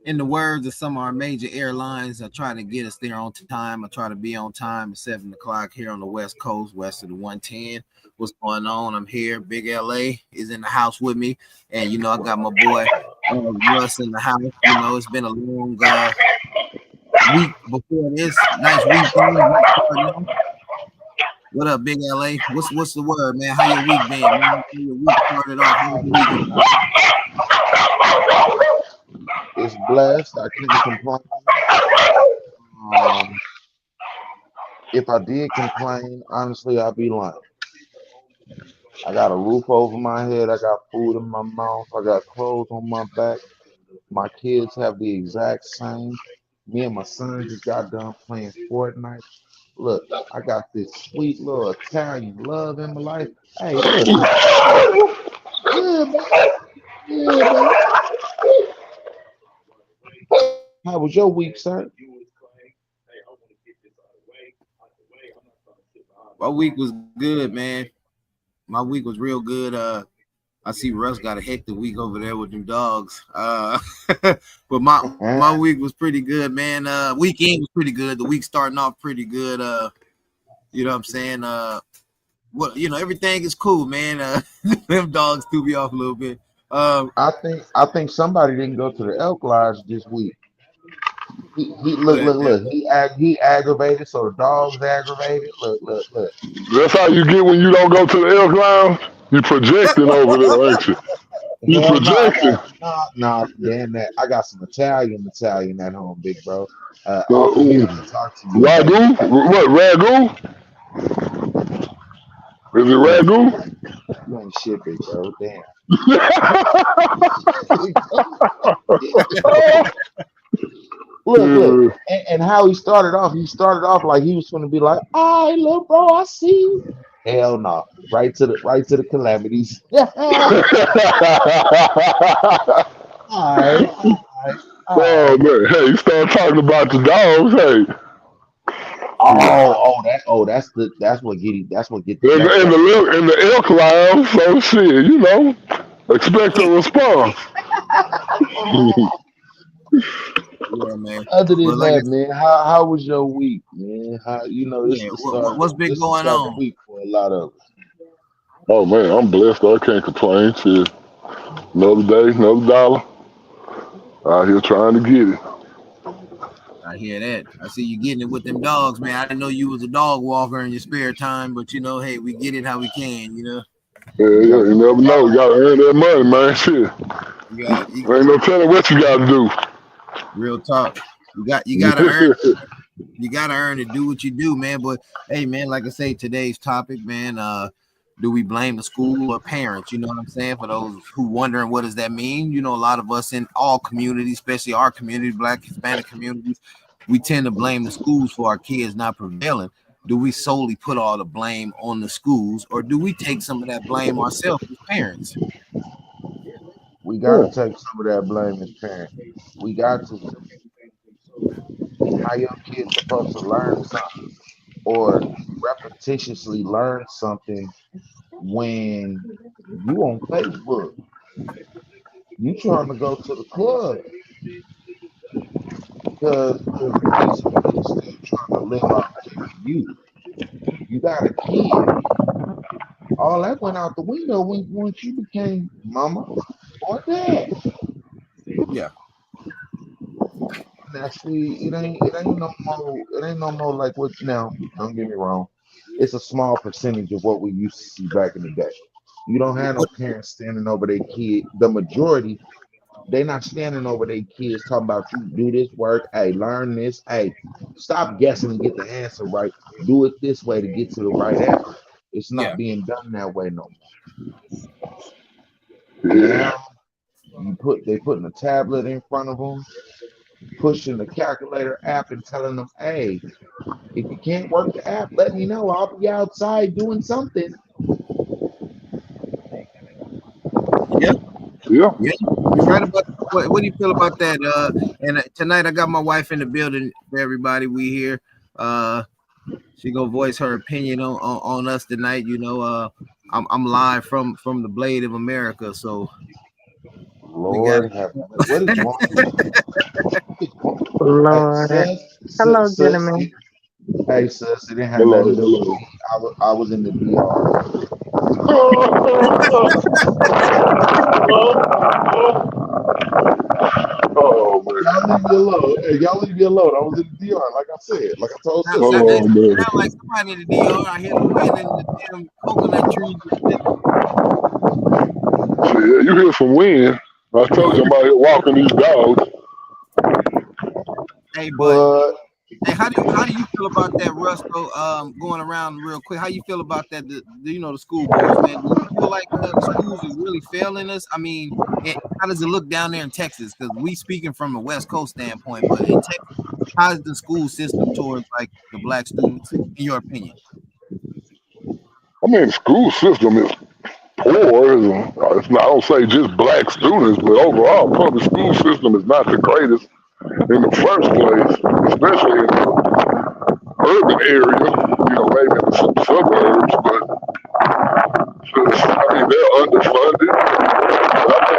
In the words of some of our major airlines, I try to get us there on time. I try to be on time at 7 o'clock here on the West Coast, west of the 110. What's going on? I'm here. Big LA is in the house with me, and I got my boy Russ in the house. It's been a long week before this nice weekend. What up, Big LA? What's the word, man? How your week been, man? How your week started off? How's your week going? It's blessed. I can't complain. Um, if I did complain, honestly, I'd be lying. I got a roof over my head. I got food in my mouth. I got clothes on my back. My kids have the exact same. Me and my son just got done playing Fortnite. Look, I got this sweet little Italian love in my life. Hey, look, yeah, man. Yeah, man. How was your week, sir? My week was good, man. My week was real good. I see Russ got a hectic week over there with them dogs. But my week was pretty good, man. Weekend was pretty good. The week starting off pretty good. You know what I'm saying? Everything is cool, man. Them dogs threw me off a little bit. I think somebody didn't go to the elk lodge this week. He Who look that look there? look. He aggravated, so the dog's aggravated. Look. That's how you get when you don't go to the elk lounge. You projecting over there, ain't you? You Hell no, I projecting. got nah, damn that. I got some Italian at home, big bro. Off of here Ooh. to talk to you, baby. Ragu? What, ragu? Is it You ain't ragu? you ain't shit, big bro. Damn. Look, Yeah. and how he started off like he was gonna be like, all right, little bro, I see you. Hell no. Right to the calamities. Alright, alright, Oh alright. man, hey, you start talking about the dogs, hey. That's what get the In the elk in right. the in the elk lounge, so shit, expect a response. Yeah, man. Other But than like I that, said, man, how was your week, man? How this yeah, the start of what's been going the on? week for a lot of us. Oh man, I'm blessed. I can't complain. Shit, another day, another dollar. Out here trying to get it. I hear that. I see you getting it with them dogs, man. I didn't know you was a dog walker in your spare time, but hey, we get it how we can. Yeah, yeah, Yep. you never know. You gotta earn that money, man. Shit, You got to ain't no telling what you gotta do. real talk. You gotta earn. You gotta earn to do what you do, man. But hey, man, like I say, today's topic, man. Do we blame the school or parents? You know what I'm saying? For those who wondering what does that mean, a lot of us in all communities, especially our community, Black, Hispanic communities, we tend to blame the schools for our kids not prevailing. Do we solely put all the blame on the schools, or do we take some of that blame ourselves as parents? We gotta Hmm. take some of that blame as parents. We got to. How your kids supposed to learn something or repetitiously learn something when you on Facebook, you trying to go to the club because basically you're still trying to live out you. You got a kid. All that went out the window when once you became mama or dad. Yeah, Now see, it ain't no more like what now, don't get me wrong. It's a small percentage of what we used to see back in the day. You don't have no what? parents standing over their kid. The majority, they not standing over their kids talking about you do this work, hey, learn this, hey, stop guessing and get the answer right. Do it this way to get to the right answer. It's not Yeah, being done that way no more. Yeah. Now they putting a tablet in front of them, pushing the calculator app and telling them, hey, if you can't work the app, let me know. I'll be outside doing something. yeah. Yeah. Yeah, you're right about what do you feel about that? And tonight I got my wife in the building for everybody. We here. Uh, she gonna voice her opinion on us tonight. I'm live from the Blade of America. So We got Lord have mercy. What is wrong with you? What is wrong? Hey, Lord. Hello, gentlemen. hey, sis, it didn't have Hello, nothing to do with hello. me. I was in the DR. Oh man, Y'all leave me alone. Hey, y'all leave me alone. I was in the DR, like I said, like I told now, sis. now I it was. hold on, man. sound like somebody in the DR. I hear the wind in the damn coconut trees. Shit, you hear some wind? I told you I'm out here walking these dogs. Hey, but But hey, how do you feel about that, Rusto? Going around real quick. How you feel about that? The school boards, man. Do you feel like the schools is really failing us? I mean, how does it look down there in Texas? Because we speaking from a West Coast standpoint, but in Texas, how is the school system towards like the black students, in your opinion? I mean, the school system is poor. It's not, I don't say just black students, but overall, public school system is not the greatest in the first place, especially in the urban area. Maybe in some suburbs, but I mean, they're underfunded. But I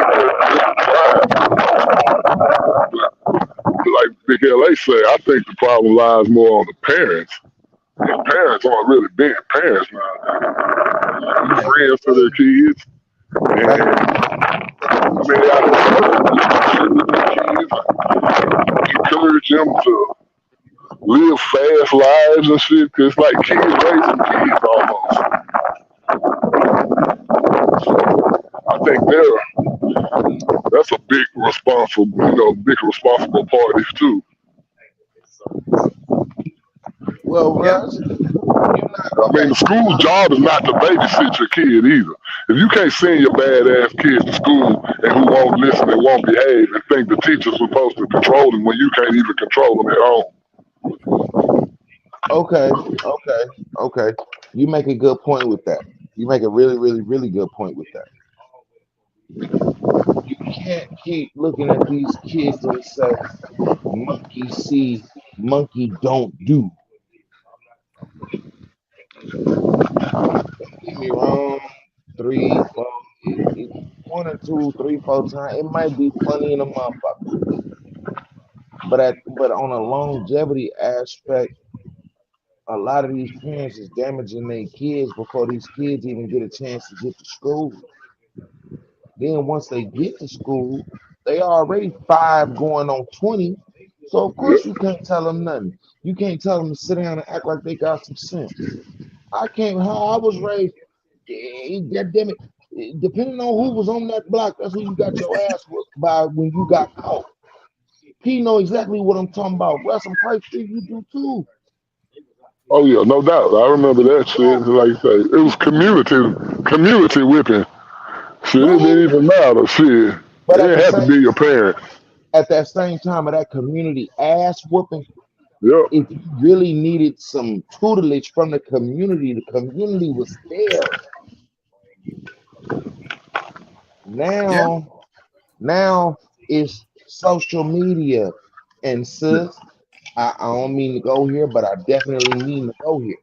think like Big LA say, I think the problem lies more on the parents. And parents aren't really being parents now. Yeah, Friends to their kids. And back I mean, they have to with their kids, encourage them to live fast lives and shit. Cause it's like kids raising kids almost. I think that's a big responsible party too. well, yeah, Russ, you're not I mean, okay. the school's job is not to babysit your kid either. If you can't send your badass kids to school and who won't listen and won't behave and think the teacher's supposed to control them when you can't even control them at home. Okay. You make a good point with that. You make a really, really, really good point with that. You can't keep looking at these kids and say, monkey see, monkey don't do. Get me wrong, three, four, one or two, three, four times. It might be funny in a motherfucker, but on a longevity aspect, a lot of these parents is damaging their kids before these kids even get a chance to get to school. Then once they get to school, they already 5 going on 20. So of course you can't tell them nothing. You can't tell them to sit down and act like they got some sense. I can't. How I was raised. God damn it. Depending on who was on that block, that's who you got your ass whooped by when you got caught. He know exactly what I'm talking about. Russ, I'm quite sure you do too. Oh yeah, no doubt. I remember that shit. So, Like you say, it was community whipping. Shit, it right? didn't even matter. Shit, it But didn't have to be your parents. at that same time of that community ass whooping, Yep. if you really needed some tutelage from the community was there. yeah, Now it's social media. And sis, I don't mean to go here, but I definitely mean to go here.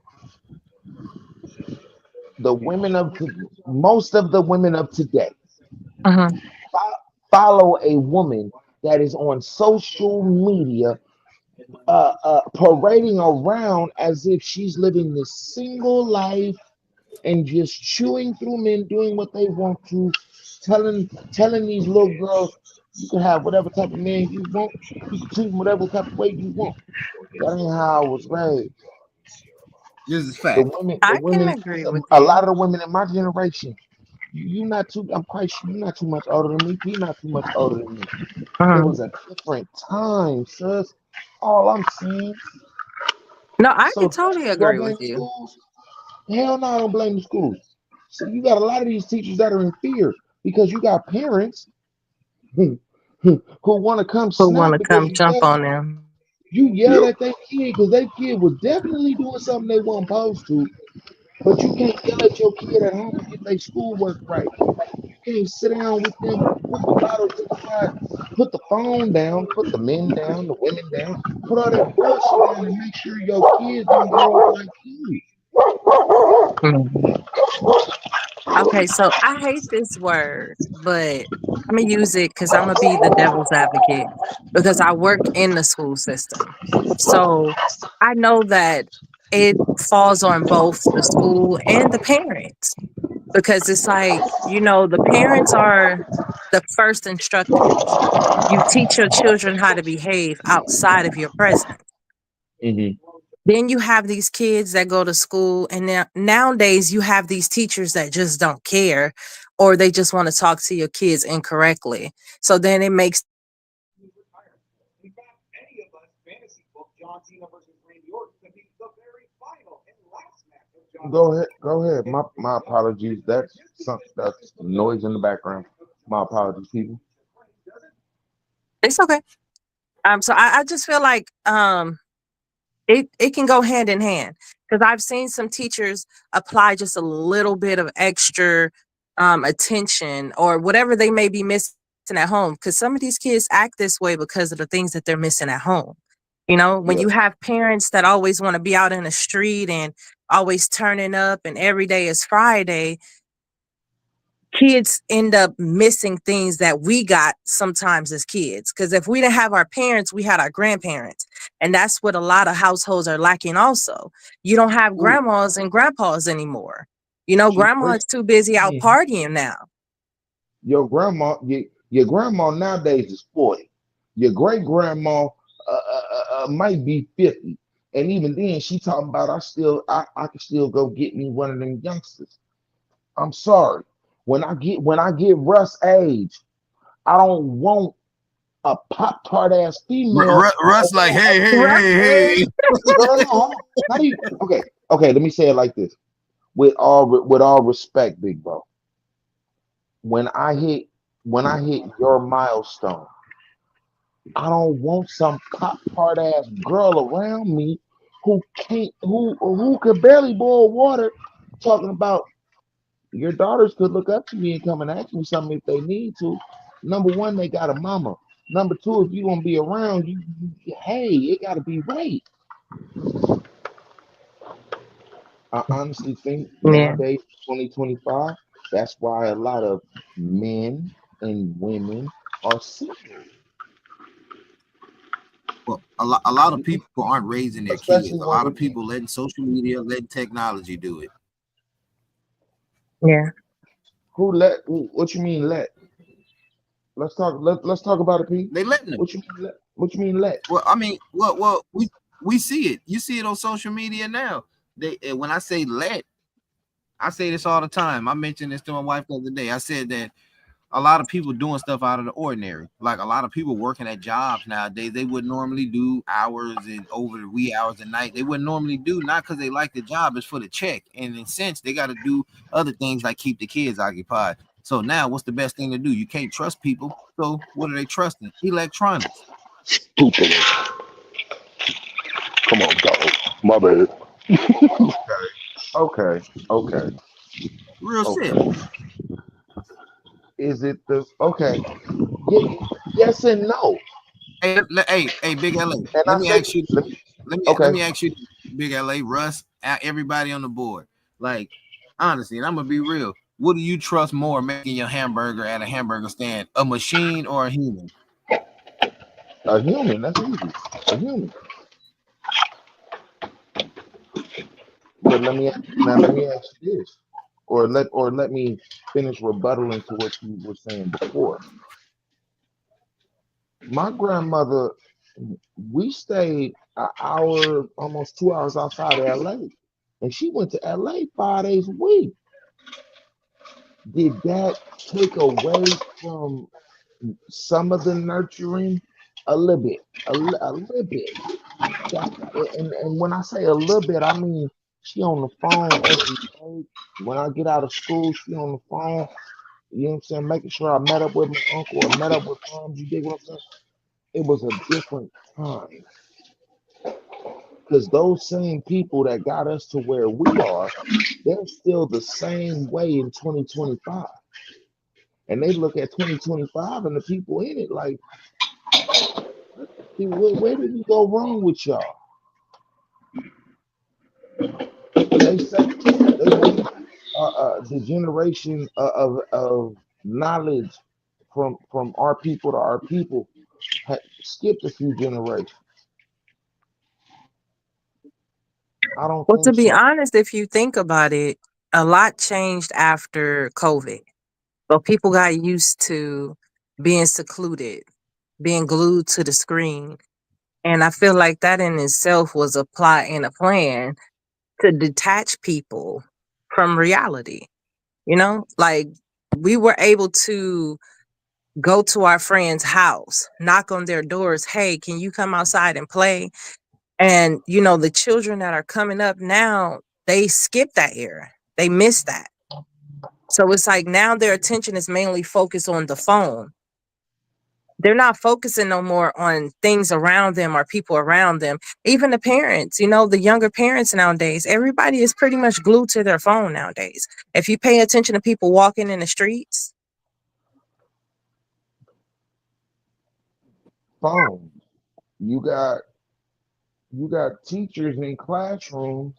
Most of the women of today Mm-hmm. follow a woman that is on social media, parading around as if she's living this single life and just chewing through men, doing what they want to, telling these little girls, you can have whatever type of man you want, you can treat them whatever type of way you want. That ain't how I was raised. this is The fact. women, the I can women, agree with a you. lot of the women in my generation, you not too. I'm quite sure you're not too much older than me. P not too much older than me. It Mhm. was a different time, sis. All I'm saying. No, I can So totally do I agree blame with the you. schools? Hell no, I don't blame the schools. So you got a lot of these teachers that are in fear because you got parents who want to come Who want snap to because come jump on them? you yelled Yep. at their kid because their kid was definitely doing something they weren't supposed to, but you can't yell at your kid at home and get their schoolwork right. You can't sit down with them, put the bottle to the side, put the phone down, put the men down, the women down, put all that bullshit down and make sure your kids don't grow up like you. Mhm. Okay, so I hate this word, but I'm gonna use it because I'm gonna be the devil's advocate because I work in the school system. So I know that it falls on both the school and the parents because it's like, the parents are the first instructors. You teach your children how to behave outside of your presence. Hmm. Then you have these kids that go to school, and nowadays you have these teachers that just don't care, or they just want to talk to your kids incorrectly. So then it makes Go ahead. Go ahead. My apologies. That's noise in the background. My apologies, people. it's okay. So I just feel like it can go hand in hand because I've seen some teachers apply just a little bit of extra attention or whatever they may be missing at home because some of these kids act this way because of the things that they're missing at home. When Yeah. you have parents that always want to be out in the street and always turning up and every day is Friday, kids end up missing things that we got sometimes as kids. Because if we didn't have our parents, we had our grandparents. And that's what a lot of households are lacking also. You don't have Ooh, grandmas and grandpas anymore. wait. Grandma's too busy out Mhm. partying now. Your grandma nowadays is 40. Your great grandma might be 50, and even then, she talking about I can still go get me one of them youngsters. I'm sorry. When I get Russ age, I don't want a pop tart ass female. I Russ, like, want hey, hey, Right. hey, hey. no, no, no, hold on. Not even, okay, okay. Let me say it like this. With all respect, big bro. When I hit when I hit your milestone, I don't want some pop tart ass girl around me who could barely boil water, talking about your daughters could look up to me and come and ask me something if they need to. Number one, they got a mama. Number two, if you gonna be around, hey, it gotta be right. I honestly think Yeah. nowadays, 2025, that's why a lot of men and women are single, Well, a lot of people aren't raising their kids. especially A lot of women. people letting social media, letting technology do it. Yeah. What you mean let? Let's talk about it, P. They letting them. What you mean let? What you mean let? Well, I mean, well, we see it. You see it on social media now. When I say let, I say this all the time. I mentioned this to my wife the other day. I said that a lot of people doing stuff out of the ordinary. Like a lot of people working at jobs nowadays, they would normally do hours and over the wee hours at night. They wouldn't normally do not because they like the job, it's for the check. And in a sense, they got to do other things like keep the kids occupied. So now, what's the best thing to do? You can't trust people. So what are they trusting? Electronics. Stupid. Come on, dog. My bad. Okay, okay, okay, Real shit. okay. Is it the okay? Yes and no. Hey, Big LA. And Let I me say, ask you. Let okay, me ask you, Big LA, Russ, everybody on the board. Like, honestly, and I'm gonna be real. What do you trust more, making your hamburger at a hamburger stand, a machine or a human? a human. That's easy. A human. But let me ask you this, or let me finish rebuttaling to what you were saying before. My grandmother, we stayed an hour, almost 2 hours outside of LA, and she went to LA 5 days a week. Did that take away from some of the nurturing? A little bit, a little bit. And when I say a little bit, I mean she on the phone every day. When I get out of school, she on the phone. You know what I'm saying? Making sure I met up with my uncle or met up with moms. You dig what I'm saying? It was a different time because those same people that got us to where we are, they're still the same way in 2025. And they look at 2025 and the people in it like, where did we go wrong with y'all? They say, they say, the generation of knowledge from our people to our people skipped a few generations. I don't Well, to think be so. honest, if you think about it, a lot changed after COVID. So people got used to being secluded, being glued to the screen. And I feel like that in itself was a plot and a plan to detach people from reality. You know, like we were able to go to our friend's house, knock on their doors, hey, can you come outside and play? And, the children that are coming up now, they skip that era. They miss that. So it's like now their attention is mainly focused on the phone. They're not focusing no more on things around them or people around them. Even the parents, the younger parents nowadays, everybody is pretty much glued to their phone nowadays. If you pay attention to people walking in the streets, Phones. You got you got teachers in classrooms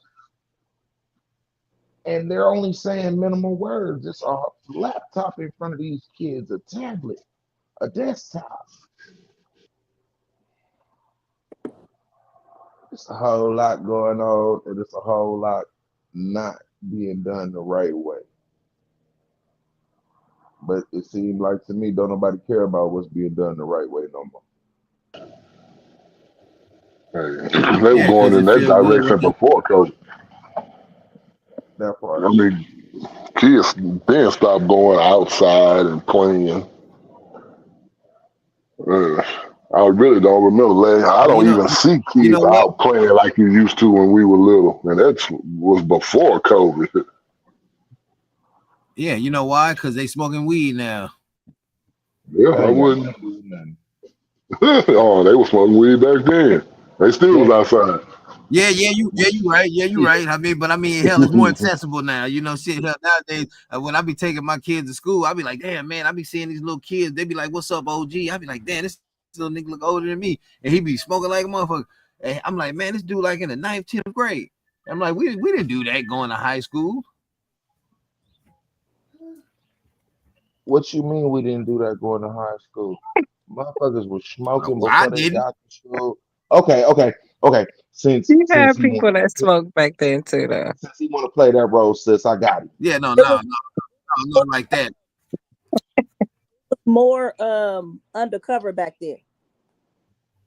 and they're only saying minimal words. It's a laptop in front of these kids, a tablet, a desktop. It's a whole lot going on, and it's a whole lot not being done the right way. But it seems like to me, don't nobody care about what's being done the right way no more. Hey, they were Yeah, going because in it that feel good direction with the before COVID. That part. I mean, kids then stopped going outside and playing. Uh, I really don't remember. I well, don't even see you know kids what? out playing like you used to when we were little, and that was before COVID. Yeah, you know why? Because they smoking weed now. Yeah, That I ain't got nothing wouldn't. to do with nothing. Oh, they were smoking weed back then. They still Yeah, was outside. You right. Yeah, you right. I mean, hell, it's more accessible now. Shit. Hell, nowadays, when I be taking my kids to school, I be like, damn, man, I be seeing these little kids. They be like, "What's up, OG?" I be like, damn, this little nigga look older than me, and he be smoking like a motherfucker. And I'm like, man, this dude like in the ninth, 10th grade. I'm like, we didn't do that going to high school. what you mean we didn't do that going to high school? Motherfuckers were smoking Well, I before they didn't. got to school. Okay. Since you since had he people that smoked back then too, though. since he want to play that role, sis, I got it. Yeah, no, It no, was no, no, not like that. more undercover back then.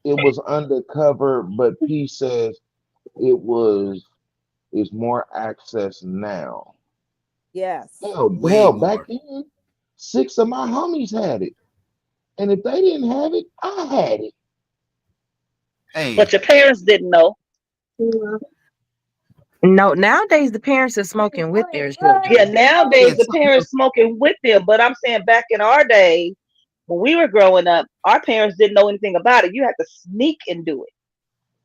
It was undercover, but P says it was is more access now. Yes. Way Back more. then, six of my homies had it, and if they didn't have it, I had it. Hey, But your parents didn't know. No, nowadays the parents are smoking with their Yeah, children. yeah, nowadays the parents smoking with them, but I'm saying back in our day, when we were growing up, our parents didn't know anything about it. You had to sneak and do it.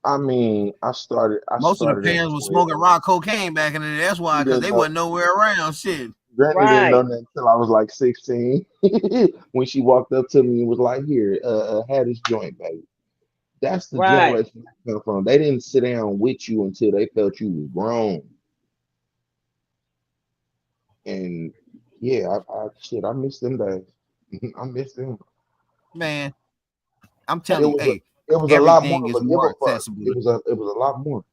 I mean, I started. I most of the started at parents were smoking 12. rock cocaine back in the day. That's why, He because didn't they know. wasn't nowhere around. Shit. Granny didn't know Right, that until I was like 16. When she walked up to me and was like, "Here, had this joint, baby." That's the right. generation I come from. They didn't sit down with you until they felt you was grown. And yeah, I miss them days. I miss them. Man, I'm It telling you, was a hey, it was a lot more everything of is a give more a fuck. accessible. It was a lot more.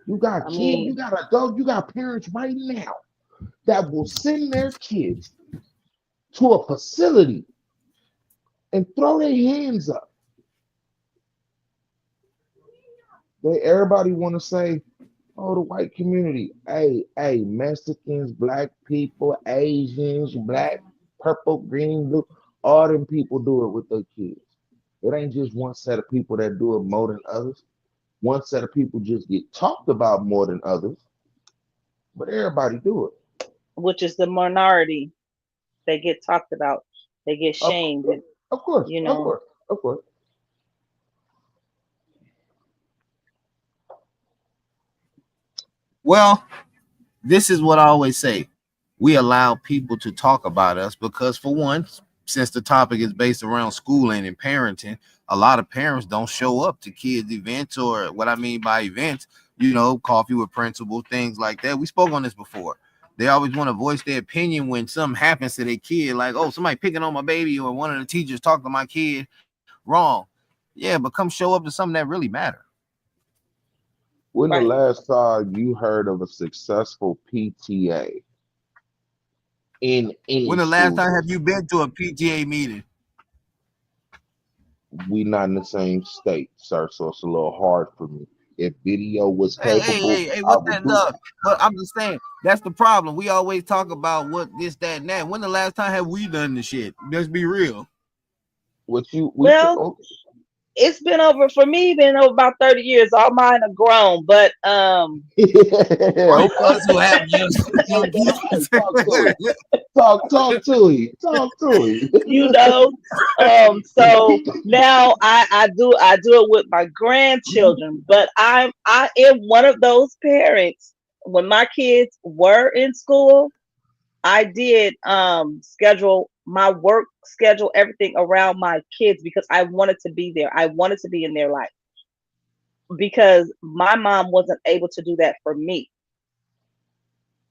You got I kids, you mean, got adults, you got parents right now that will send their kids to a facility and throw their hands up. Everybody want to say, "Oh, the white community." Hey, Mexicans, black people, Asians, black, purple, green, blue, all them people do it with their kids. It ain't just one set of people that do it more than others. One set of people just get talked about more than others, but everybody do it. which is the minority. They get talked about. They get Of, shamed. of course, You of know, course, of course. Well, this is what I always say. We allow people to talk about us because, for one, since the topic is based around schooling and parenting, a lot of parents don't show up to kids' events, or what I mean by events, coffee with principal, things like that. We spoke on this before. They always want to voice their opinion when something happens to their kid, like, oh, somebody picking on my baby or one of the teachers talking to my kid wrong. Yeah, but come show up to something that really matter. When the Right. last time you heard of a successful PTA in any When the last school time have system? you been to a PTA meeting? We not in the same state, sir, so it's a little hard for me. If video was capable, Hey, I what's would that? do No, that. but I'm just saying that's the problem. We always talk about what this, that, and that. When the last time have we done the shit? Let's be real. What you we could Well, it's been over for me. Been over about 30 years. All mine are grown, but For okay. us who have young Hey, kids. talk to him. Talk to him. Talk to him. you know, so now I do it with my grandchildren. But I am one of those parents. When my kids were in school, I did schedule my work schedule, everything around my kids because I wanted to be there. I wanted to be in their life because my mom wasn't able to do that for me.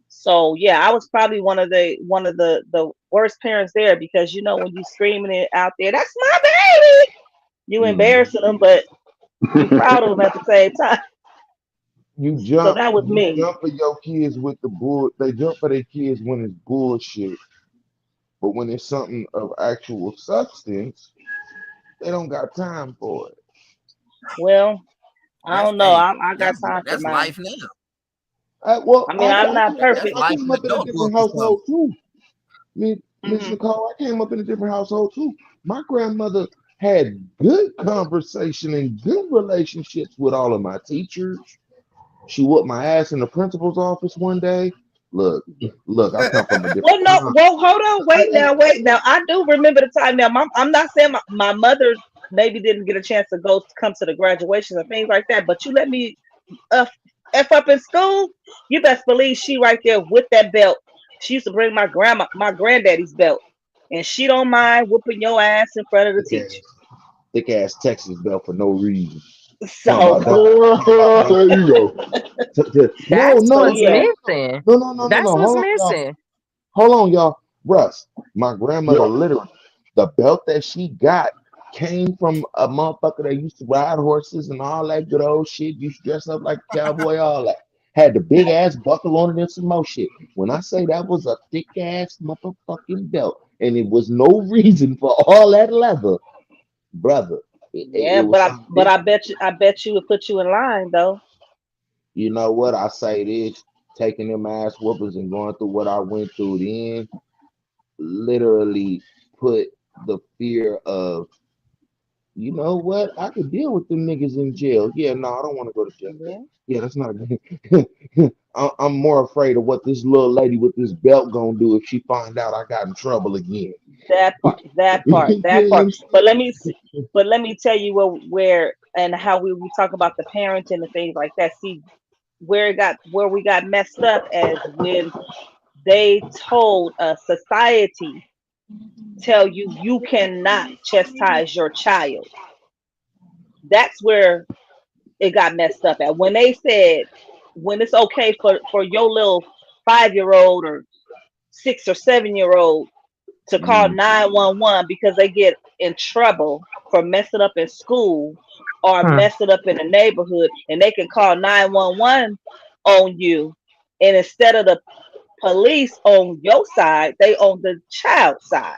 So yeah, I was probably one of the worst parents there because when you screaming it out there, that's my baby. You Mhm. embarrassing them, but you proud of them at the same time. So that was You me. jump for your kids with the bull. They jump for their kids when it's bullshit, but when it's something of actual substance, they don't got time for it. Well, I That's don't know. hey, I got time for that's mine. life now. Well, I mean, I'm not That's perfect. I life came in up in a adult book different or something. household too. Miss Hmm. Nicole, I came up in a different household too. My grandmother had good conversation and good relationships with all of my teachers. She whooped my ass in the principal's office one day. Look, look, I come from a different Well, no. time. Well, hold on. Wait Hey, now. Wait now. I do remember the time. Now, I'm not saying my mother maybe didn't get a chance to come to the graduations and things like that. But you let me uh, f up in school. You best believe she right there with that belt. She used to bring my granddaddy's belt, and she don't mind whooping your ass in front of the thick teacher. ass, thick ass Texas belt for no reason. Talking So, about don't, talking about don't. There you go. No, That's no, so no, what's no, yeah, missing. no, no, no, no, That's no. what's Hold on, y'all. missing. Hold on, y'all. Russ, my grandmother Yeah. literally, the belt that she got came from a motherfucker that used to ride horses and all that good old shit. Used to dress up like a cowboy, all that. Had the big ass buckle on it and some more shit. When I say that was a thick ass motherfucking belt, and it was no reason for all that leather, brother. It yeah. was But I something but I different. bet you would put you in line though. You know what? I say this, taking them ass whoopers and going through what I went through then, literally put the fear of, you know what? I could deal with them niggas in jail. Yeah, no, I don't want to go to jail. Yeah. Yeah, that's not good. I'm more afraid of what this little lady with this belt gonna do if she find out I got in trouble again. That part, that part, You that know what part. I'm But saying? let me tell you where and how we talk about the parenting and things like that. See where we got messed up as when they told society tell you you cannot chastise your child. That's where it got messed up at. When they said when it's okay for your little 5 year old or 6 or 7 year old to call Mm, 911 because they get in trouble for messing up in school or Hmm. messing up in the neighborhood, and they can call 911 on you, and instead of the police on your side, they on the child side.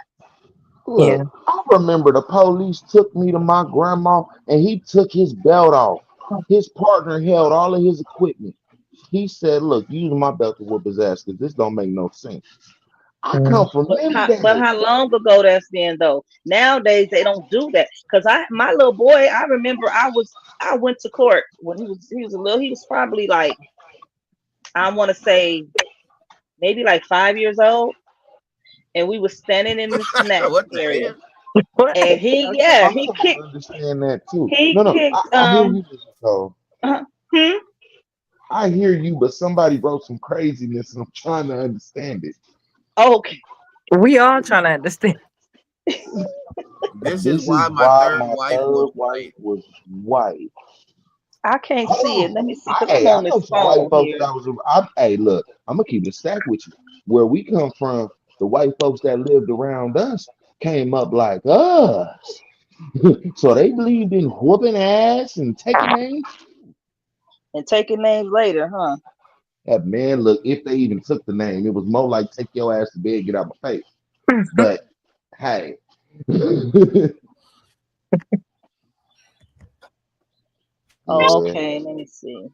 Yeah. look, I remember the police took me to my grandma and he took his belt off. His partner held all of his equipment. He said, "Look, use my belt to whoop his ass because this don't make no sense." I Hmm. come from but them how, but days. how long ago that's been though? Nowadays they don't do that. Cause my little boy, I remember I went to court when he was a little. He was probably like, I want to say maybe like 5 years old, and we was standing in the snack What the area, hell? What? and I he totally kicked understand that too. he No, no, kicked I hear you, Mr. Cole. uh, hmm? I hear you, but somebody wrote some craziness and I'm trying to understand it. Okay. We all trying to understand. This is This is why my why third my wife was third wife white. was white. I can't see it. Oh, Let me see, because I'm hey, I on know this some white phone folks here. that was. Hey, look, I'm gonna keep it stacked with you. Where we come from, the white folks that lived around us came up like us, so they believed in whooping ass and taking names. And taking names later, huh? That man, look, if they even took the name, it was more like take your ass to bed, get out my face. But hey, Oh, yeah, okay. Let me see.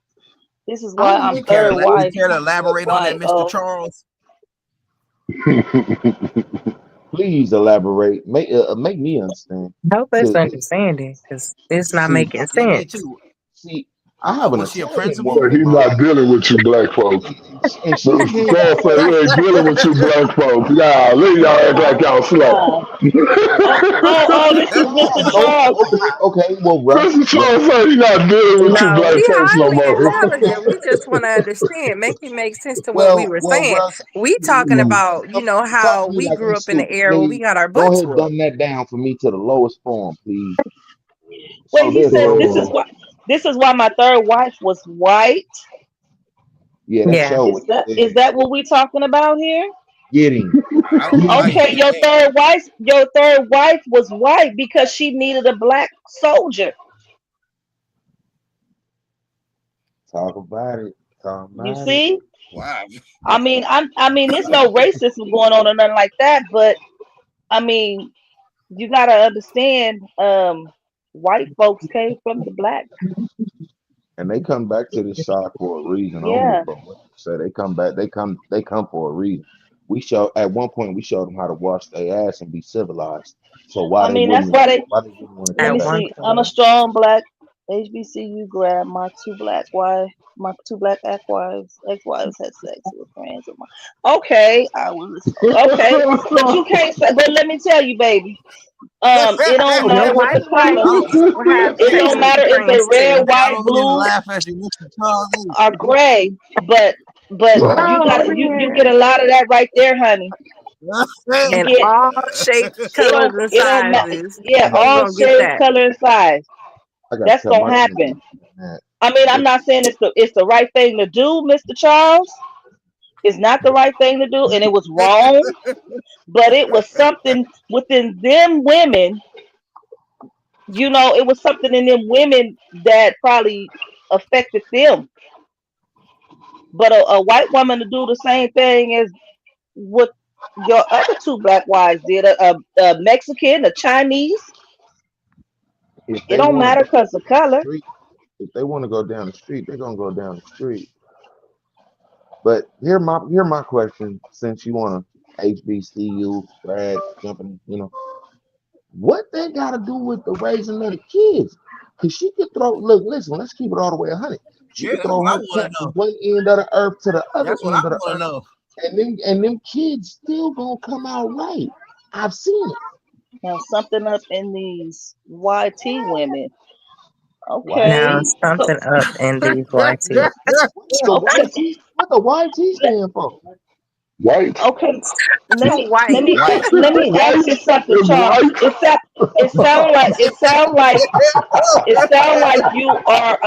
This is I why I'm You remember care third to people you wife. care to that elaborate on that, Wife. Mr. Oh, Charles? please elaborate, make me understand. Help us Cause understand it, because it's not see, making Yeah, me sense. too. see, I have an Was she a Italian principal? woman But in he's my not life, dealing with you black folks. and she Mr. came Charles from said he ain't dealing with you black folks. Yeah, leave y'all act like y'all slow. oh, oh, this is Mr. no, Charles. okay, well, Russ, Mr. Charles said he not dealing with you No, black we folks no highly more. intelligent. We just want to understand, make it make sense to what we were saying. Russ, We talking about, talk how to me we like I'm grew up in the stupid, era where we please. got our Go butts ahead, whooped. dumb that down for me to the lowest form, please. Wait, So he there's says no this is So, why. This is why my third wife was white. yeah, that Yeah. show Is what you that said. what we talking about here? Getting, I don't know how you Okay, get that. your third wife was white because she needed a black soldier. talk about it, talk You about it. see? Wow. I mean, there's no racism going on or nothing like that, but I mean, you gotta understand, white folks came from the black. And they come back to this side for a reason. I don't give a Yeah. fuck what you say. They come back. They come for a reason. We show at one point we showed them how to wash their ass and be civilized. So I mean, that's why they. why they wouldn't want to Let come me At back? one see. I'm a point. strong black HBCU grad. My two black ex-wives had sex with friends of mine. Okay, I was okay, but you can't say. But let me tell you, baby. It don't Your matter what white the I color. wife don't, will have It sex don't with matter your if they friends red, too. I white, don't mean to blue, laugh at you, Mr. Charles. or gray. But you Oh got you get man. a lot of that right there, honey. You In get all shapes, colors, and it don't matter. sizes. Yeah, You all gonna get shapes, that. color, and size. I got to That's cut my gonna ears happen. off on that. I mean, I'm not saying it's the right thing to do, Mr. Charles. It's not the right thing to do, and it was wrong. But it was something within them women. It was something in them women that probably affected them. But a white woman to do the same thing as what your other two black wives did, a Mexican, a Chinese. If It they don't want to matter go because of down the color. street, if they want to go down the street, they're gonna go down the street. But here my question, since you want to HBCU grad jumping, what they got to do with the raising of the kids? Cause she could throw. Look, listen. Let's keep it all the way 100. She Yeah, could that's throw what I her want cat to from know. one end of the earth to the other That's what I end of the want to earth, know. and them kids still gonna come out right. I've seen it. Now something up in these YT women. Now Okay, YT. so something up in these YT. What does the okay, YT? What the YT stand for? white. okay. Let For me let white. me White. let me ask White you something, is Charles. white. It sound like you are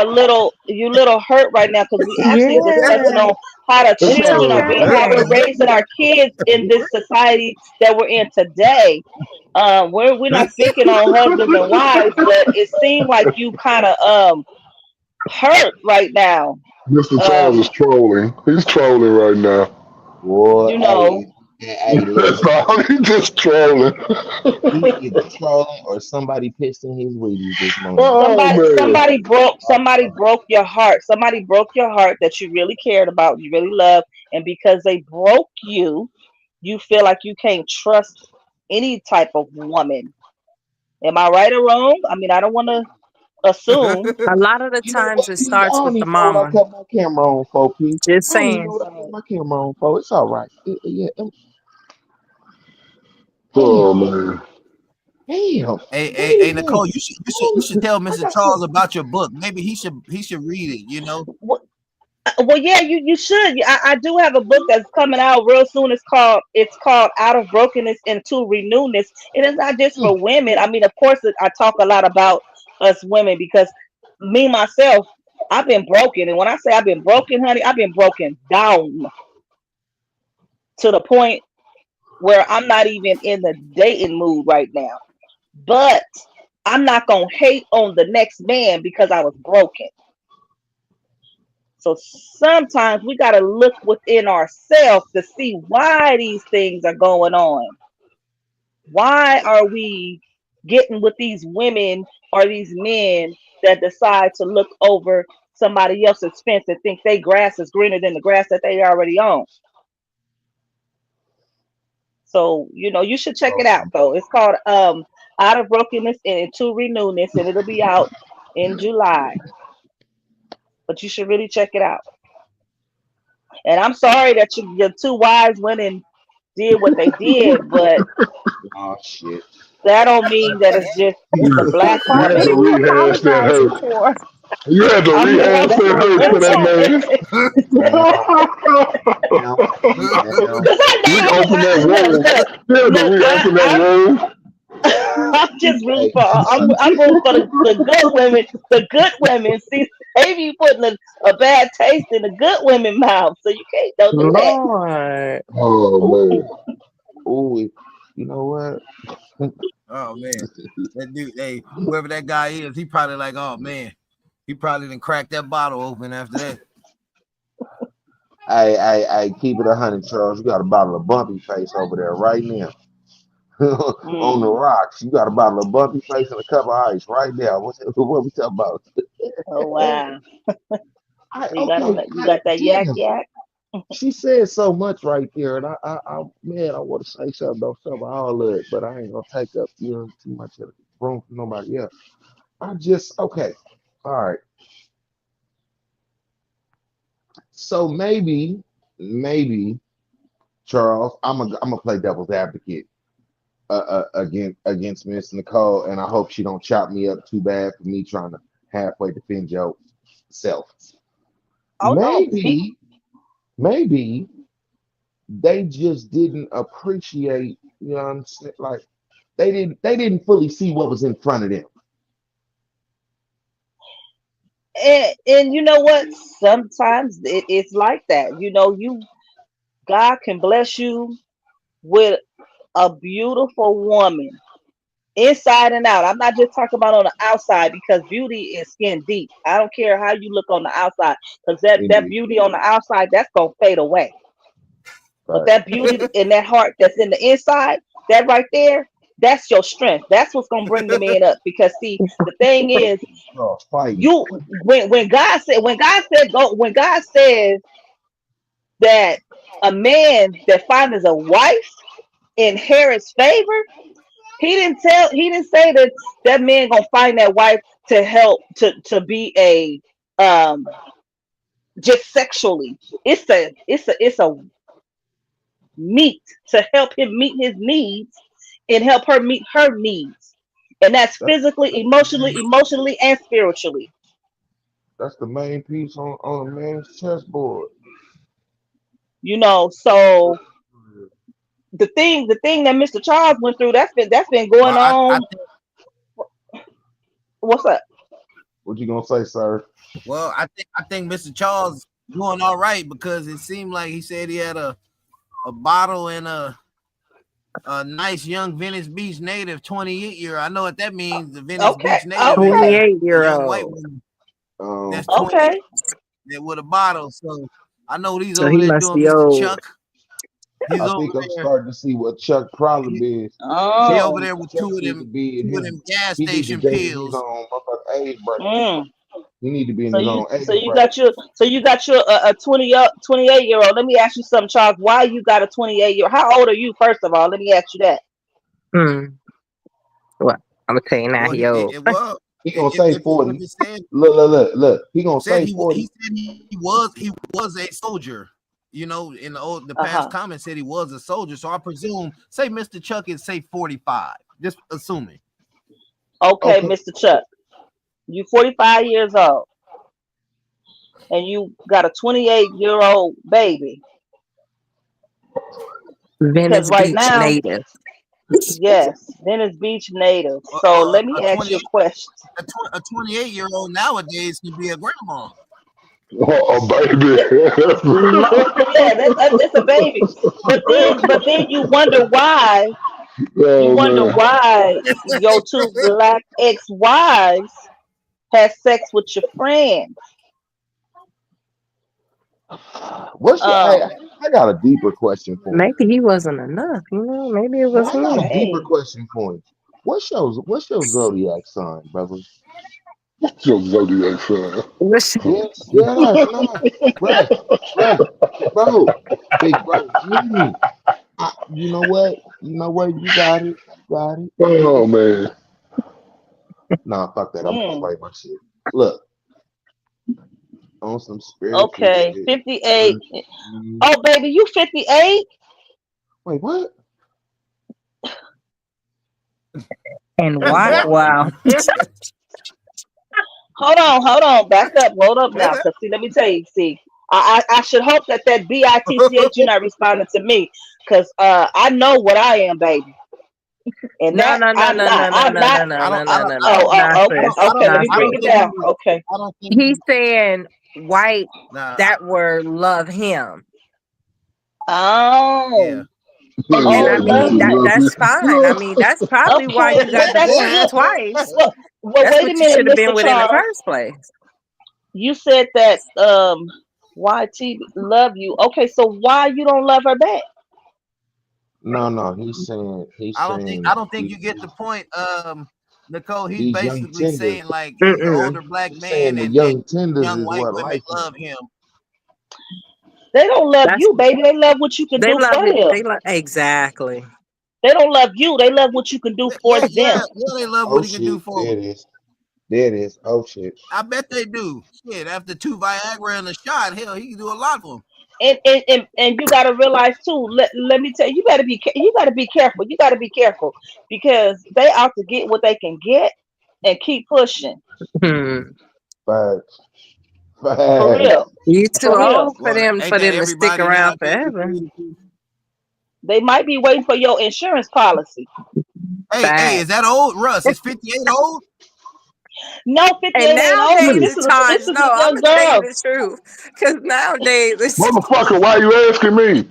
you little hurt right now because we actually discussing Yeah. on how the It's It's children are all being, how right. we're okay. raising our kids in this society that we're in today. We're not speaking on husbands and wives, but it seemed like you kind of hurt right now. Mr. Charles Um, is trolling. He's trolling right now. Boy, you know, hey, That's listen. all. He's just trolling. He either trolling or somebody pissed in his Wheaties this morning. Oh somebody man. somebody broke somebody Uh, broke your heart. Somebody broke your heart that you really cared about, you really loved, and because they broke you, you feel like you can't trust any type of woman. Am I right or wrong? I mean, I don't want to assume. A lot of the You know times what, it P? I starts with don't the even know what I mama. cut my camera on for, P. Just I don't even know saying. what I cut my camera on for. It's all right. Yeah, Oh damn, man. damn. Hey, Wait a minute. Nicole, you should tell I Mr. got some. Charles about your book. Maybe he should read it. Wh- Well, yeah, you should. I do have a book that's coming out real soon. It's called Out of Brokenness into Renewness. It is not just for women. I mean, of course, I talk a lot about us women because me myself. I've been broken, and when I say I've been broken, honey, I've been broken down to the point where I'm not even in the dating mood right now. But I'm not gonna hate on the next man because I was broken. So sometimes we gotta look within ourselves to see why these things are going on. Why are we getting with these women or these men that decide to look over somebody else's fence and think they grass is greener than the grass that they already own? So, you should check it out though. It's called Out of Brokenness and Into Renewness, and it'll be out in July. But you should really check it out. And I'm sorry that your two wives went and did what they did, but Oh shit. that don't mean that it's just the black You What had are to woman. you rehash that apologizing hurt. for? You had to I mean, rehash that's that my hurt for that man. Now, now, because I Reopen that wound. look, You had to look, reopen that wound. I'm just rooting hey, for I'm rooting for the good women. The good women. See, they be putting a bad taste in the good women mouth, so you can't don't do that. Lord. Oh man. ooh, ooh, you know what? Oh man, that dude, hey, whoever that guy is, he probably like, oh man, he probably didn't crack that bottle open after that. I keep it 100, Charles. You got a bottle of bumpy face over there right now. On the Mm. rocks. You got a bottle of bumpy face and a cup of ice right there. What we talking about? Oh wow, you got Okay, you got that yak damn. yak. She said so much right there, and man, I want to say something about some of all of it, but I ain't gonna take up too much of the room for nobody else. Okay, all right. So maybe Charles, I'm gonna play devil's advocate against Miss Nicole, and I hope she don't chop me up too bad for me trying to halfway defend yourself. Oh no, speak. Maybe they just didn't appreciate, you know what I'm saying? Like they didn't fully see what was in front of them. And you know what? Sometimes it's like that. God can bless you with a beautiful woman inside and out. I'm not just talking about on the outside because beauty is skin deep. I don't care how you look on the outside because that Indeed. beauty on the outside that's gonna fade away. But Right. that beauty in that heart that's in the inside, that right there, that's your strength. That's what's gonna bring the man up. Because see, the thing is, Charles fighting. you when God says that a man that finds a wife inherits favor, he didn't say that that man gonna find that wife to help to be a just sexually. It's a meet to help him meet his needs and help her meet her needs. And that's That's physically, that's the main emotionally, and spiritually. that's the main piece on a man's chessboard. So the thing that Mr. Charles went through, that's been Well, going I on. think, What's up? What you gonna say, sir? I think Mr. Charles doing all right because it seemed like he said he had a bottle and a nice young Venice Beach native 28-year. I know what that means. The Venice Okay, Beach native is okay, a 28-year young white old. woman Um, that's 28 okay. with a bottle. So I know what he's So over he there must doing, be Mr. old. Chuck. He's I over think I'm there. starting to see what Chuck problem He, is. he Chuck over Oh, need there with Chuck two of need to them be in two of his them gas he need to station be in his pills. own motherfucking age bracket. mm. He need to be in So his you own so age you bracket. got your so you got your 28 year old. Let me ask you something, Charles. Why you got a 28-year? How old are you? First of all, let me ask you that. Hmm. Well, I'm gonna tell you now Well, he old. well, He gonna if say if, if 40. it said Look. He gonna said say he 40. said he was a soldier. In the Uh past huh. comment said he was a soldier. So I presume say Mr. Chuck is say 45. Just assuming. Okay, Okay. Mr. Chuck, you 45 years old and you got a 28-year-old baby. Because Venice right Beach now, native. Yes, Venice Beach native. So let me A ask you a 28 question. a 28-year-old nowadays can be a grandma. Oh, baby. Lord. Yeah, that's a baby. But then you wonder why. You Oh wonder man. why your two black ex-wives had sex with your friends. What's your? Hey, Um. I got a deeper question for him. Maybe he wasn't enough, maybe it No, was I got a enough. deeper Hey. question for him. What's your zodiac sign, brother? Your zodiac sign. Yes, no, bruh, bruh, bro, big bro. You know what? You know what? You got it. You got it. Oh man. Nah, fuck that. I'm gonna Mm, play my shit. Look, on some spiritual okay. shit. 58. Mm, Oh, baby, you 58? Wait, what? And Wait, why? what? Wow. Hold on. Back up. Hold up now. Because, see, let me tell you. See, I should hope that BITCH, you're not responding to me. Because I know what I am, baby. And No, that no, no, I'm no, not. no, no, I'm no, not. no, no, I don't no, I no, don't no, I no. don't Oh, Nah, I okay. sis. don't I don't Okay. Let Nah, me I bring don't it think sis. down. you Okay. I don't think He's you saying white, nah that word love him. yeah. Oh. And Oh, I Lord love mean Jesus, that him. love that's fine. I mean, that's probably why Okay. you Well, got that's divorced good. twice. Well, That's wait a what you minute, should have been Mr. with in the Charles. first place. You said that YT love you. Okay, so why you don't love her back? No. He's saying I don't think you get the point. Nicole, he's these young basically saying tenders. like he's an Mm-mm. older black He's saying man the and young tenders young is white what women like him. love him. They don't love That's you, baby. They love what you can they do love for it. They them. love exactly. They don't love you. They love what you can do for them. Yeah, they love Oh what he can do shit, for there them. it is. There it is. Oh shit. I bet they do. Shit, after 2 Viagra and a shot, hell, he can do a lot for them. And you got to realize too. Let me tell you, you got to be careful. You got to be careful because they out to get what they can get and keep pushing Hmm. Facts. for Facts. real, You too for real. old for Well, them ain't that to stick everybody now? around Can't be forever. creative. They might be waiting for your insurance policy. Hey, is that Facts. old? Russ, is 58 old? No, And 58 ain't old, baby. nowadays This it's is charged. this is No, a I'm young gonna tell you girl. the truth. Cause nowadays it's Motherfucker, why you asking me?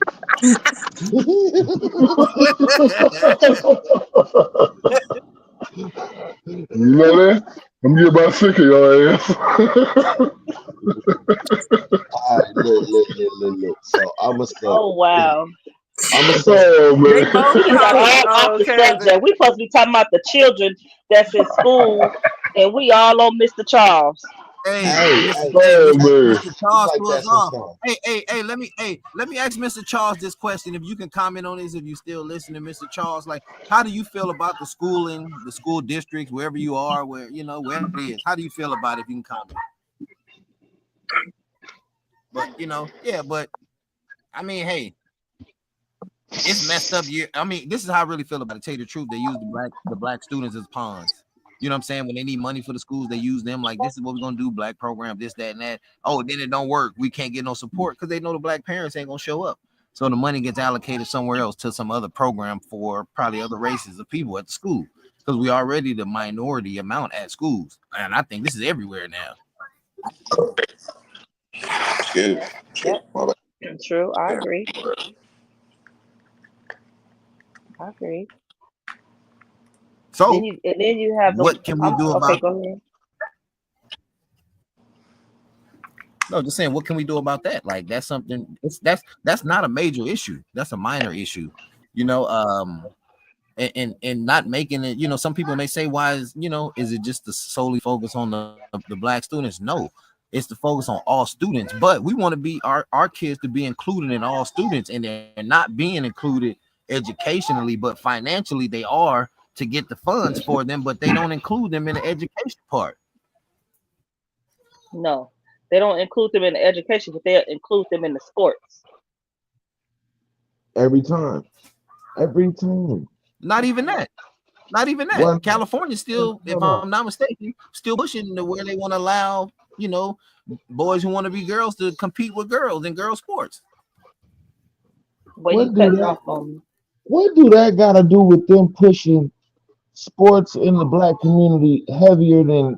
You know that? I'm getting about sick of your ass. All right, look. So I'ma say, Oh wow. I'ma say, Oh they man. both We done got call us all off old the cousins. subject. We supposed to be talking about the children that's in school, and we all on Mr. Charles. Hey, hey, Mr. hey, Hey, Oh Mr. man. Mr. it's Charles like threw that us off. sometimes. Let me ask Mr. Charles this question. If you can comment on this, if you still listening, Mr. Charles, like, how do you feel about the schooling, the school districts, wherever you are, wherever it is? How do you feel about it? If you can comment, but yeah, but I mean, hey, it's messed up. I mean, this is how I really feel about it. To tell you the truth, they use the black students as pawns. You know what I'm saying? When they need money for the schools, they use them like this is what we're gonna do, black program, this, that, and that. Oh, then it don't work. We can't get no support because they know the black parents ain't gonna show up. So the money gets allocated somewhere else to some other program for probably other races of people at the school. Because we already the minority amount at schools. And I think this is everywhere now. Shit. Yep, true. I agree. I agree. So Then you have the. what can we do Okay. about Go ahead. no, just saying, what can we do about that? Like that's something. That's not a major issue. That's a minor issue. You know, and not making it. Some people may say, why is it just to solely focus on the black students? No, it's to focus on all students. But we want to be our kids to be included in all students, and they're not being included educationally, but financially they are to get the funds for them, but they don't include them in the education part. No, they don't include them in the education, but they include them in the sports. Every time. Every time. Not even that. Not even that. What? California still, if I'm No. not mistaken, still pushing to where they want to allow, boys who want to be girls to compete with girls in girl sports. Where you What do cutting that? off on me? What do that got to do with them pushing sports in the black community heavier than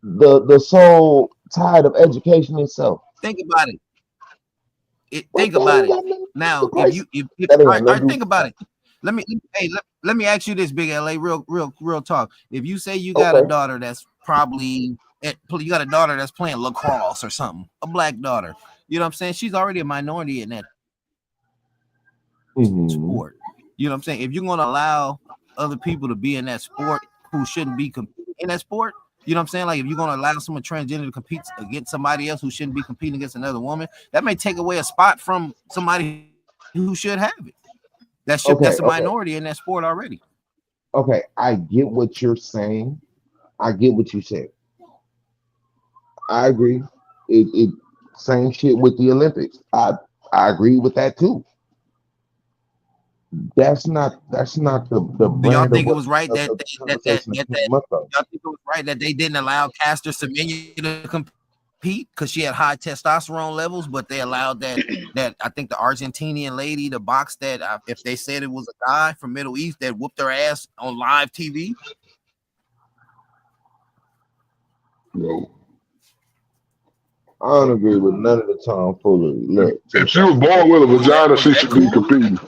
the sole tide of education itself? Think about it. What Think the hell about you it. got nothing to do with Now, the price? if That ain't all got right, all nothing right, to do think with the about price. it. Let me ask you this, Big LA, real talk. If you say you got a Okay. daughter that's probably you got a daughter that's playing lacrosse or something, a black daughter, you know what I'm saying? She's already a minority in that Hmm. sport. You know what I'm saying? If you're gonna allow other people to be in that sport who shouldn't be competing in that sport, you know what I'm saying? Like if you're gonna allow someone transgender to compete against somebody else who shouldn't be competing against another woman, that may take away a spot from somebody who should have it. That's a Okay. minority Okay. in that sport already. Okay. I get what you're saying. I get what you said. I agree. It same shit with the Olympics. I agree with that too. That's not the Do y'all brand of think it what was right of that the conversation that that came up though. y'all think it was right that they didn't allow Caster Semenya to compete because she had high testosterone levels, but they allowed that I think the Argentinian lady to box that if they said it was a guy from Middle East that whooped their ass on live TV. No. I don't agree with none of the tomfoolery. Look, If she was born with a Was that vagina, was she that should be cool? competing.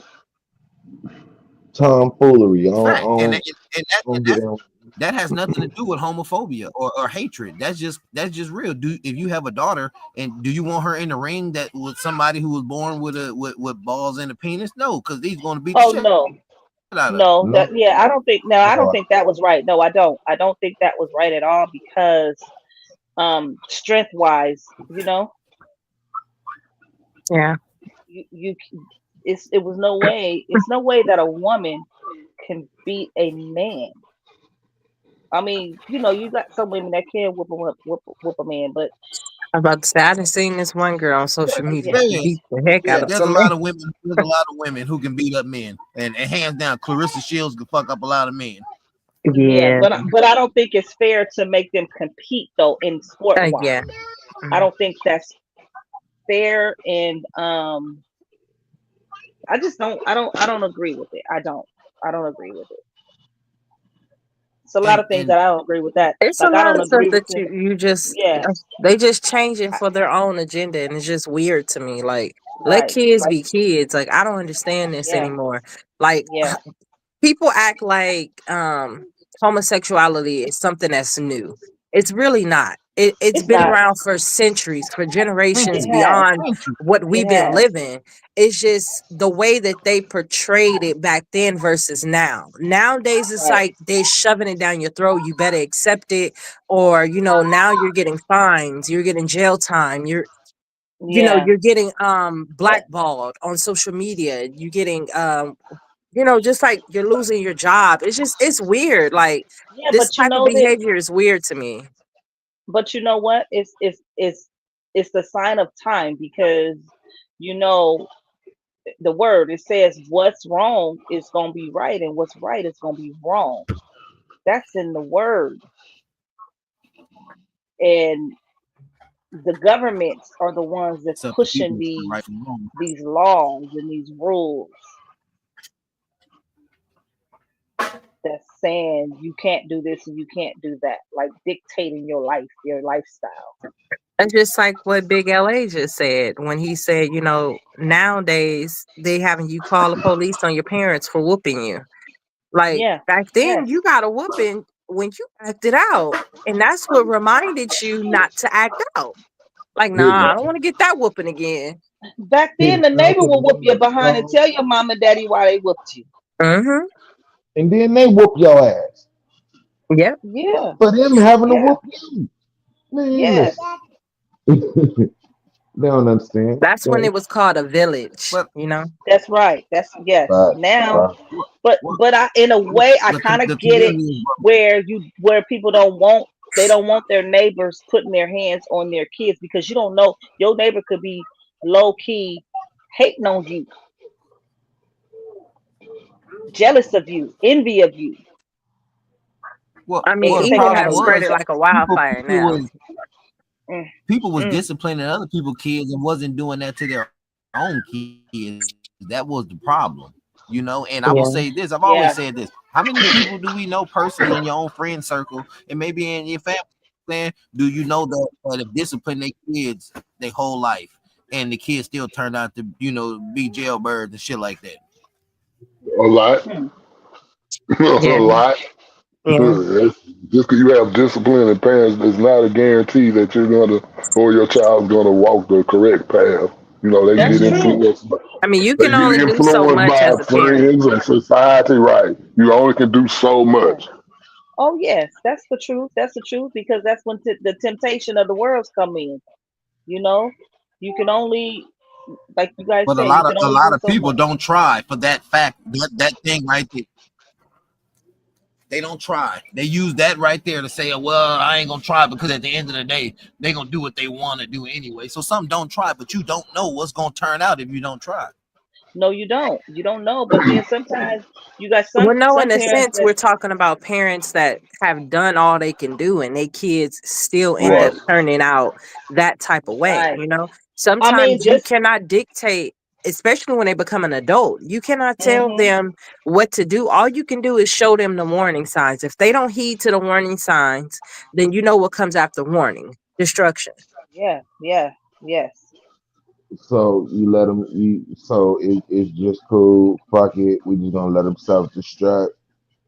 tomfoolery. Right, I don't get on. that has nothing to do with homophobia or hatred. That's just real. Do if you have a daughter and do you want her in the ring that with somebody who was born with with balls and a penis? No, because he's going to beat the Oh shit out of her. no, No, that yeah, I don't think no, I don't no. think that was right. No, I don't. I don't think that was right at all because strength wise, Yeah. you it was no way. It's no way that a woman can beat a man. I mean, you got some women that can whoop a man, but I'm about to say I done seen this one girl on social media yeah, Man, beat the heck out yeah, of there's a some lot man. of women. There's a lot of women who can beat up men, and hands down, Clarissa Shields can fuck up a lot of men. yeah. Yeah. But I don't think it's fair to make them compete though in sport Yeah. wise. I Mm. don't think that's fair, and I just don't. I don't agree with it. I don't. I don't agree with it. It's a lot of things And that I don't agree with that. It's a Like I lot don't of stuff agree with that it. you just Yes. they just changing I, for their own agenda, and it's just weird to me. Like, let right. kids Like be kids. Like, I don't understand this yeah. anymore. Like, Yeah. people act like homosexuality is something that's new. It's really not. It's It's been not. around for centuries, for It generations has. beyond what It we've been has. living. It's just the way that they portrayed it back then versus now. Nowadays, it's Right. like they're shoving it down your throat. You better accept it, or now you're getting fines, you're getting jail time, Yeah. you're getting But blackballed on social media. You're getting just like you're losing your job. It's weird. Like, yeah. this type of That. behavior is weird to me. But you know what? It's the sign of time because you know the word. It says what's wrong is gonna be right, and what's right is gonna be wrong. That's in the word, and the governments are the ones that's it's up to pushing people to right and wrong. these laws and these rules that's saying you can't do this and you can't do that, like dictating your life, your lifestyle. And just like what Big LA just said when he said, nowadays they having you call the police on your parents for whooping you. Like, Yeah. back then, Yes. you got a whooping when you acted out, and that's what reminded you not to act out. Like, His nah, I Yeah. don't want to get that whooping again. Back his then, the mouth neighbor was will whoop one your of behind and strong, tell your mom and daddy why they whooped you. Mm-hmm. and then they whoop your ass Yep. Yeah. for them having to Yeah. whoop you. Man, Yes. listen. They don't understand. That's when it was called a village. But That's right. That's yes. Right, Now, right. what what but I, in a way, I kind the of get it community is where people don't want their neighbors putting their hands on their kids because you don't know your neighbor could be low key hating on you, jealous of you, envy of you, I and mean, well the take evil it problem out has on spread it was yourself. like a people wildfire people now. was Mm, people was mm. disciplining other people's kids and wasn't doing that to their own kids. That was the problem. you know. And I will Yeah. say this: I've always Yeah. said this. How many people do we know personally in your own friend circle and maybe in your family? Saying, do you know that have disciplined their kids their whole life, and the kids still turned out to, you know, be jailbirds and shit like that? A lot, Hmm. a Yeah. lot. Yeah. Just because you have discipline and parents is not a guarantee that you're gonna or your child's gonna walk the correct path. You know, they That's get Mm-hmm. true. influenced. I mean, you They can get only do so influenced much by as a parent. friends and society. Right? You only can do so Yeah. much. Oh yes, that's the truth. That's the truth because that's when the temptation of the world's come in. You know, you can only, like you guys But said, you can a only lot do of so people much. don't try for that fact, that thing right there. They don't try. They use that right there to say, well, I ain't gonna try because at the end of the day, they gonna do what they want to do anyway. So some don't try, but you don't know what's gonna turn out if you don't try. No, you don't. You don't know. But then sometimes you got Well, no, some in a parents sense, that we're talking about parents that have done all they can do and their kids still end Right. up turning out that type of way. right. You know, I mean, sometimes you just cannot dictate, especially when they become an adult, you cannot tell hmm them what to do. All you can do is show them the warning signs. If they don't heed to the warning signs, then you know what comes after warning: destruction. yeah, yeah, yes, So you let them. So it's just cool. Fuck it. We just gonna let them self destruct.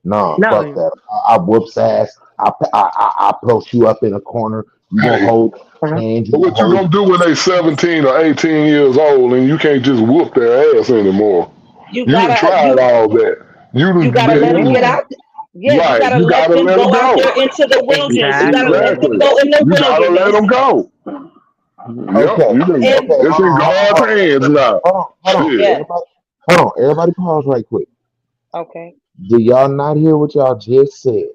Nah, fuck No. that. I whoops ass. I post you up in a corner. You gonna Hey, hold Mhm. hands. You but gonna what you hold. gonna do when they 17 or 18 years old and you can't just whoop their ass anymore? you You done gotta tried all that. You you done gotta let them been get Yeah, out. Yeah, you right. gotta You let gotta them let them go out go. there into the wilderness. You gotta let exactly. them Exactly. go in the You gotta let wilderness. them go. Yep. Okay. You done, And Okay. it's in God's Hold on. hands now. Hold on. Hold on. Shit. yeah, Everybody. Hold on. Everybody. Pause right quick. okay. Do y'all not hear what y'all just said?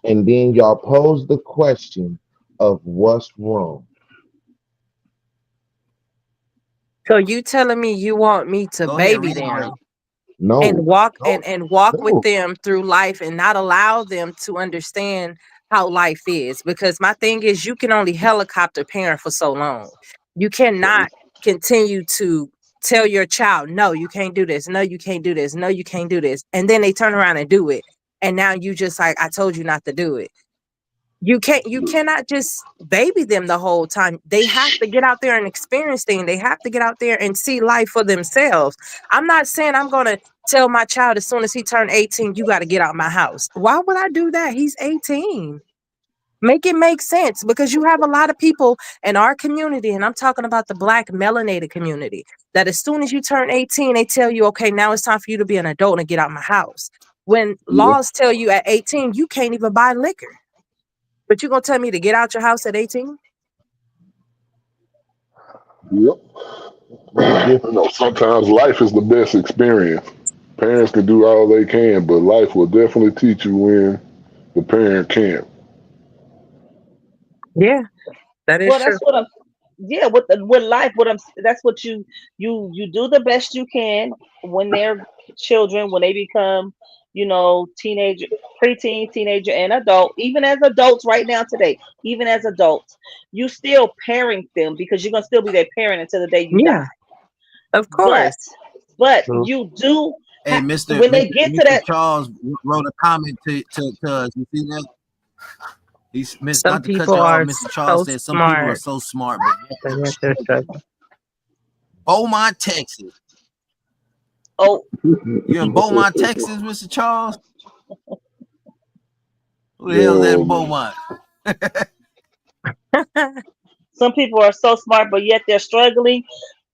And then y'all pose the question of what's wrong. So you telling me you want me to Go ahead, baby reiterate. them and No. walk No. and walk with No. them through life and not allow them to understand how life is? Because my thing is, you can only helicopter parent for so long. You cannot continue to tell your child, no, you can't do this, no, you can't do this, no, you can't do this, and then they turn around and do it, and now you just like, I told you not to do it. You cannot just baby them the whole time. They have to get out there and experience things. They have to get out there and see life for themselves. I'm not saying I'm gonna tell my child as soon as he turned 18, you gotta get out my house. Why would I do that? He's 18. Make it make sense, because you have a lot of people in our community, and I'm talking about the black melanated community, that as soon as you turn 18, they tell you, okay, now it's time for you to be an adult and get out my house. When Yeah. laws tell you at 18, you can't even buy liquor. But you gonna tell me to get out your house at 18? Yep. It's just You know, sometimes life is the best experience. Parents can do all they can, but life will definitely teach you when the parent can't. Yeah, that is Well, true. that's what I'm. Yeah, with life, that's what you do the best you can when they're children, when they become, teenager, preteen, teenager, and adult. Even as adults, right now today, even as adults, you still parent them because you're gonna still be their parent until the day you die. Yeah, of But course. true. you do Hey, Mr. when they get to Mr. that. Charles wrote a comment to us. You see that? He's Some not to cut people you off. are Mr. Charles so said some people are smart, so smart, but yet but they're yet they're struggling. struggling. Beaumont, Texas. Oh, You're in Beaumont, Texas, Mr. Charles? Who the hell is that in Um, Beaumont? some people are so smart, but yet they're struggling.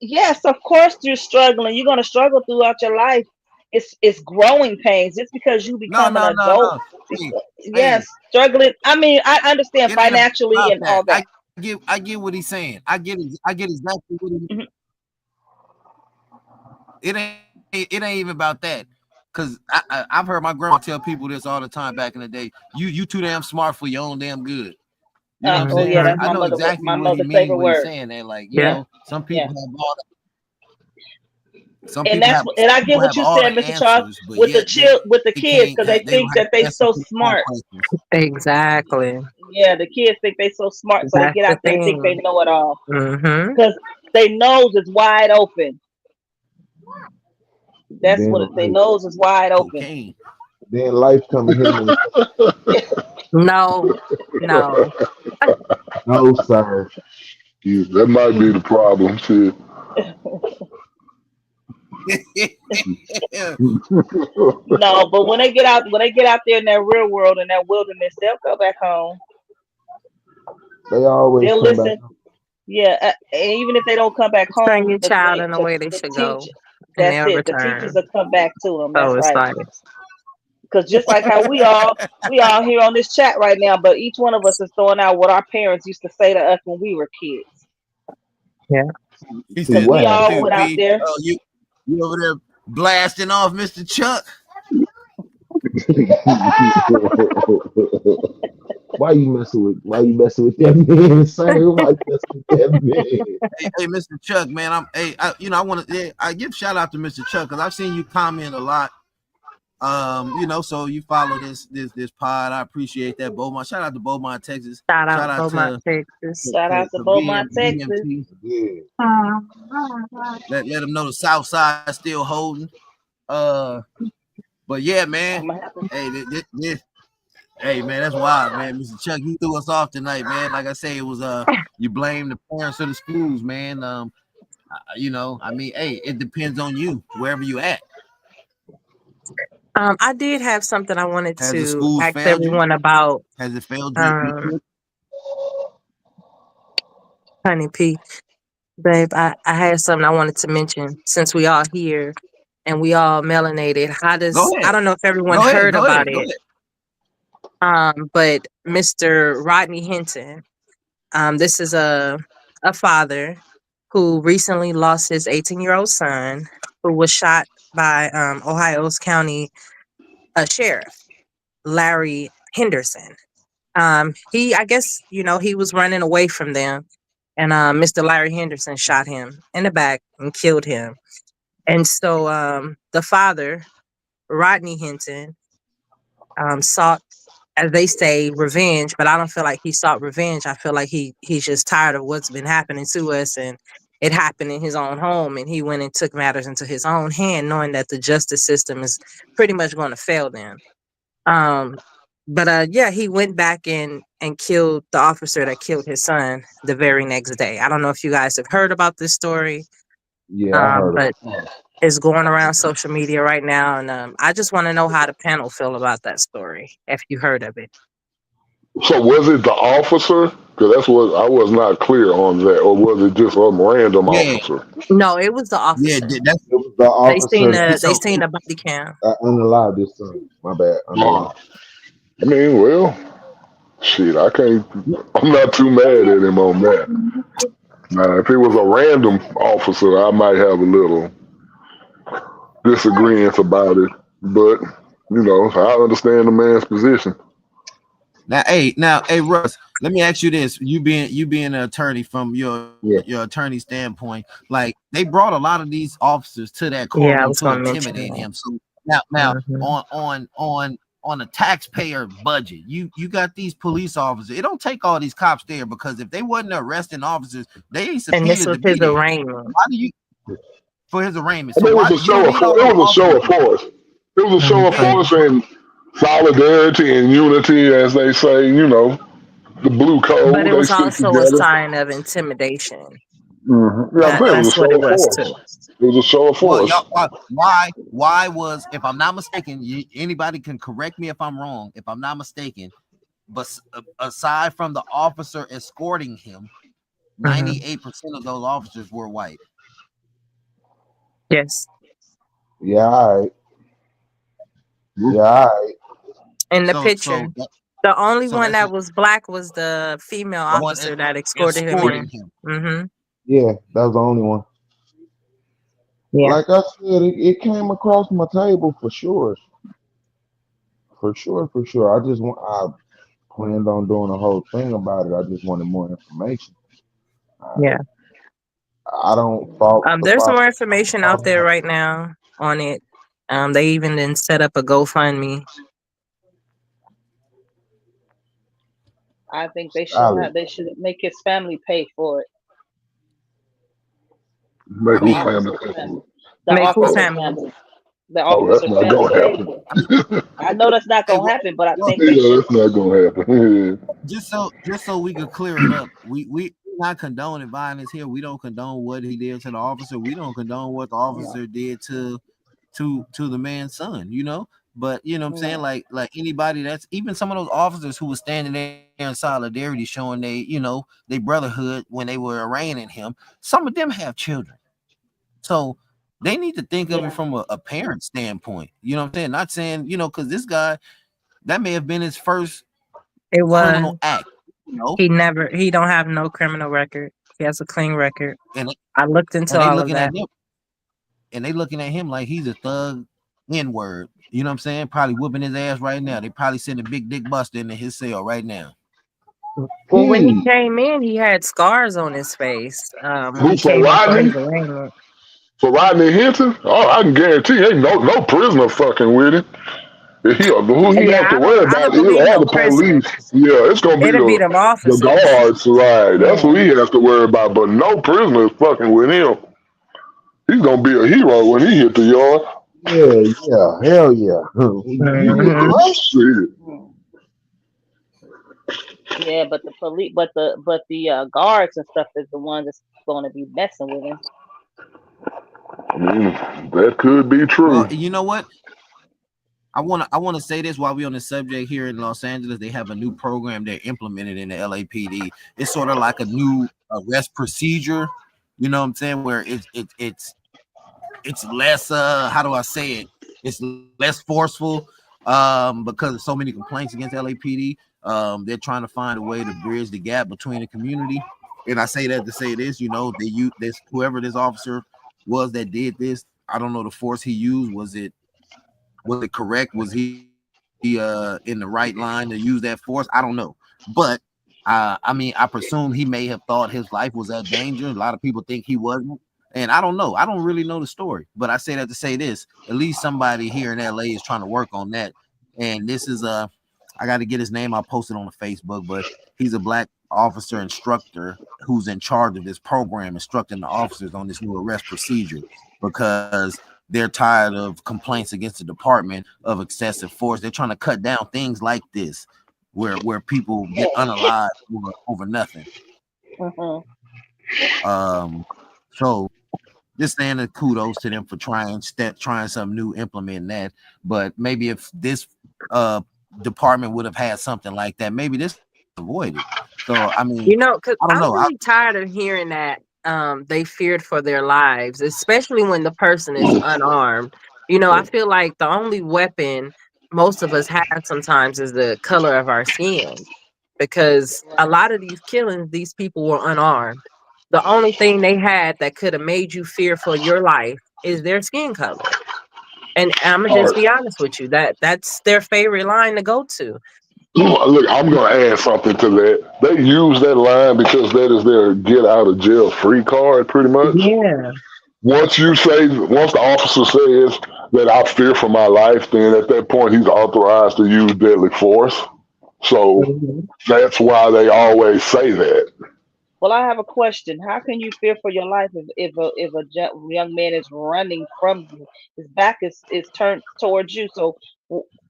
Yes, of course you're struggling. You're gonna struggle throughout your life. It's growing pains. Just because you No, become an no, no, adult, no. Hey, hey, yes, struggling. I mean, I understand it ain't financially about and that. all that. I get what he's saying. I get exactly what he. Mhm. It ain't even about that. Cause I've heard my grandma tell people this all the time back in the day. You too damn smart for your own damn good. You know what I'm Oh saying? yeah, I, that's Hmm. I know exactly my what he mother's means favorite when he's word. saying that. Like, you Yeah. Yeah, know, some yeah. people have all And that's and I get what have you all said, the Mr. Charles, answers, but with yet with the they kids can't because they they don't think have that they answers so to their own smart. questions. Exactly. Yeah, the kids think they so smart, so they That's get the out there and think they thing. know it all Hmm. because they nose is wide open. And That's then what their life, nose is wide open. Cocaine. then life come and hit them in the No, no. no, sir. That might be the problem. Shit. No, but when they get out there in that real world in that wilderness, they'll go back home. They always They'll come back. listen. Yeah, and even if they don't come back Train home, your child in the way they the should teach go, and that's they'll it. The teachers return. will come back to them. So That's it's right. like, Because just like how we all here on this chat right now, but each one of us is throwing out what our parents used to say to us when we were kids. yeah. He See Because said, what we happened? all "Dude, went out P, there. you over there blasting off Mr. Chuck." Why you messing with that man, sir? Why you messing with that man? Hey, Mr. Chuck, man, I want to, I give shout out to Mr. Chuck because I've seen you comment a lot. So you follow this pod. I appreciate that, Beaumont. Shout out to Beaumont, Texas. Shout out Shout out Beaumont, Texas. Shout out to to Beaumont, Texas. BMT. Yeah. Let them know the South Side still holding. But yeah, man. I'm gonna have to. Hey, hey, man, that's wild, man. Mr. Chuck, you threw us off tonight, man. Like I say, it was you blame the parents of the schools, man. I mean, hey, it depends on you wherever you at. I did have something I wanted Has the to schools ask failed you? everyone about. Has it failed you? Um, Honey P, babe, I had something I wanted to mention since we all here and we all melanated. Go I ahead. don't know if everyone Go ahead. heard Go about ahead. Go it. ahead. But Mr. Rodney Hinton, this is a father who recently lost his 18-year-old son who was shot by Ohio's county sheriff, Larry Henderson. I guess, he was running away from them, and Mr. Larry Henderson shot him in the back and killed him. And so the father, Rodney Hinton, sought, as they say, revenge, but I don't feel like he sought revenge. I feel like he's just tired of what's been happening to us, and it happened in his own home, and he went and took matters into his own hand, knowing that the justice system is pretty much going to fail them. Um, but yeah, he went back and killed the officer that killed his son the very next day. I don't know if you guys have heard about this story, Yeah, I heard but about that. it's going around social media right now, and I just want to know how the panel feel about that story. If you heard of it. So was it the officer? Because that's what I was not clear on that, or was it just a random Yeah, officer? No, it was the yeah. officer. That's It was the officer that They so. seen the body cam. unallowed this son. My bad. Uh, Unallowed. I mean, well, shit, I can't. I'm not too mad at him on that. Now, if it was a random officer, I might have a little disagreement about it. But I understand the man's position. Now, hey, Russ. Let me ask you this: you being an attorney from Yeah. your attorney standpoint, like they brought a lot of these officers to that Yeah, I courtroom was to going to mention intimidate that. him. So now Hmm. on a taxpayer budget, you got these police officers. It don't take all these cops there because if they wasn't arresting officers, they ain't And this subpoenaed was to be his there. arraignment. Why do you for his arraignment? I So mean, it was why a you don't show of need all it them was a show officers? of force. It was a show of Hmm. force and solidarity and unity, as they say. The blue But code, it they was stick also a together. sign of intimidation. Yeah, I'm saying it was a That's what show it of was force. too. It was a show of Well, force. y'all, why was, if I'm not mistaken, anybody can correct me if I'm wrong. If I'm not mistaken, but aside from the officer escorting him, Hmm. 98% of those officers were white. Yes. Yeah, all right. Yeah, all right. In the So picture, so that, the only so one that's that was black was the female the one officer that escorted him escorting in. him. Hmm. Yeah, that was the only one. Yeah. Like I said, it came across my table for sure. For sure, for sure. I planned on doing a whole thing about it. I just wanted more information. Yeah. I, I don't fault the There's more prosecutor. information out there right now on it. They even then set up a GoFundMe. I think Solid. they should make his family pay for it. Make I The who mean, family officer's pay for family. it. The Make who officer's family? family. The Oh, officers that's are not fail gonna safe. happen. I mean, I know that's not hey, gonna happen, but I well, think they Yeah, should. that's not gonna happen. just so we could clear it up, we not condoning violence here. We don't condone what he did to the officer. We don't condone what the No, officer did to the man's son. But you know what I'm saying, no, like anybody, that's even some of those officers who were standing there in solidarity, showing they brotherhood when they were arraigning him. Some of them have children, so they need to think of it yeah, from a parent standpoint. You know what I'm saying? Not saying because this guy, that may have been his first It was. criminal act. You know, He don't have no criminal record. He has a clean record. and I looked and into they all of looking at that. him and they looking at him like he's a thug N-word. You know what I'm saying? Probably whooping his ass right now. They probably sending Big Dick Buster into his cell right now. Well, when he Hmm. came in, he had scars on his face. When Who he for came in for Rodney? his arraignment. For Rodney Hinton? Oh, I can guarantee ain't no prisoner fucking with him. Who he Yeah, have to worry I about don't is believe all no the prisoner. police. Yeah, it's gonna be It'll be them the officers. guards, right? That's Yeah. who he has to worry about. But no prisoner is fucking with him. He's gonna be a hero when he hit the yard. Yeah, yeah, hell yeah. Hmm. Shit. mm, yeah. But the police, but the guards and stuff is the ones that's going to be messing with him. I mean, that could be Well, true. you know what? I want to say this while we're on the subject here in Los Angeles. They have a new program they're implemented in the LAPD. It's sort of like a new arrest procedure. You know what I'm saying? Where it's less how do I say it? It's less forceful because of so many complaints against LAPD. They're trying to find a way to bridge the gap between the community. And I say that to say this, they use this whoever this officer was that did this. I don't know the force he used. Was it correct? Was he in the right line to use that force? I don't know. But I mean, I presume he may have thought his life was at danger. A lot of people think he wasn't. And I don't know. I don't really know the story. But I say that to say this. At least somebody here in LA is trying to work on that. And this is I got to get his name. I'll post it on the Facebook, but he's a black officer instructor who's in charge of this program, instructing the officers on this new arrest procedure because they're tired of complaints against the department of excessive force. They're trying to cut down things like this, where people get unalived over nothing. Hmm. So just saying a kudos to them for trying something new, implementing that. But maybe if this uh department would have had something like that, maybe this was avoided. So I mean, Because I don't know. I'm really tired of hearing that they feared for their lives, especially when the person is unarmed. I feel like the only weapon most of us have sometimes is the color of our skin. Because a lot of these killings, these people were unarmed. The only thing they had that could have made you fear for your life is their skin color. And I'm gonna All just be right. honest with you, that's their favorite line to go to. Look, I'm gonna add something to that. They use that line because that is their get out of jail free card, pretty much. Yeah. Once the officer says that I fear for my life, then at that point he's authorized to use deadly force. So Mhm. that's why they always say that. Well, I have a question. How can you fear for your life if a young man is running from you? His back is turned towards you. So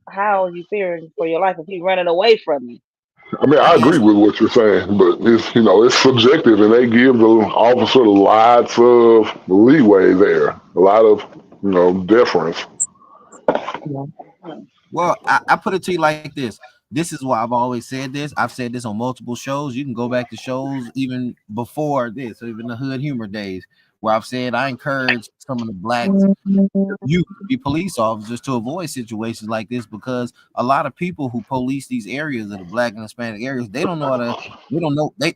how are you fearing for your life if he's running away from you? I mean, I I agree guess with what you're saying, but it's subjective, and they give the officer lots of leeway there, a lot of deference. Yeah. Mhm. well, I put it to you like this. This is why I've always said this. I've said this on multiple shows. You can go back to shows even before this, even the Hood Humor days, where I've said I encourage some of the black youth to be police officers to avoid situations like this because a lot of people who police these areas of the black and Hispanic areas, they don't know,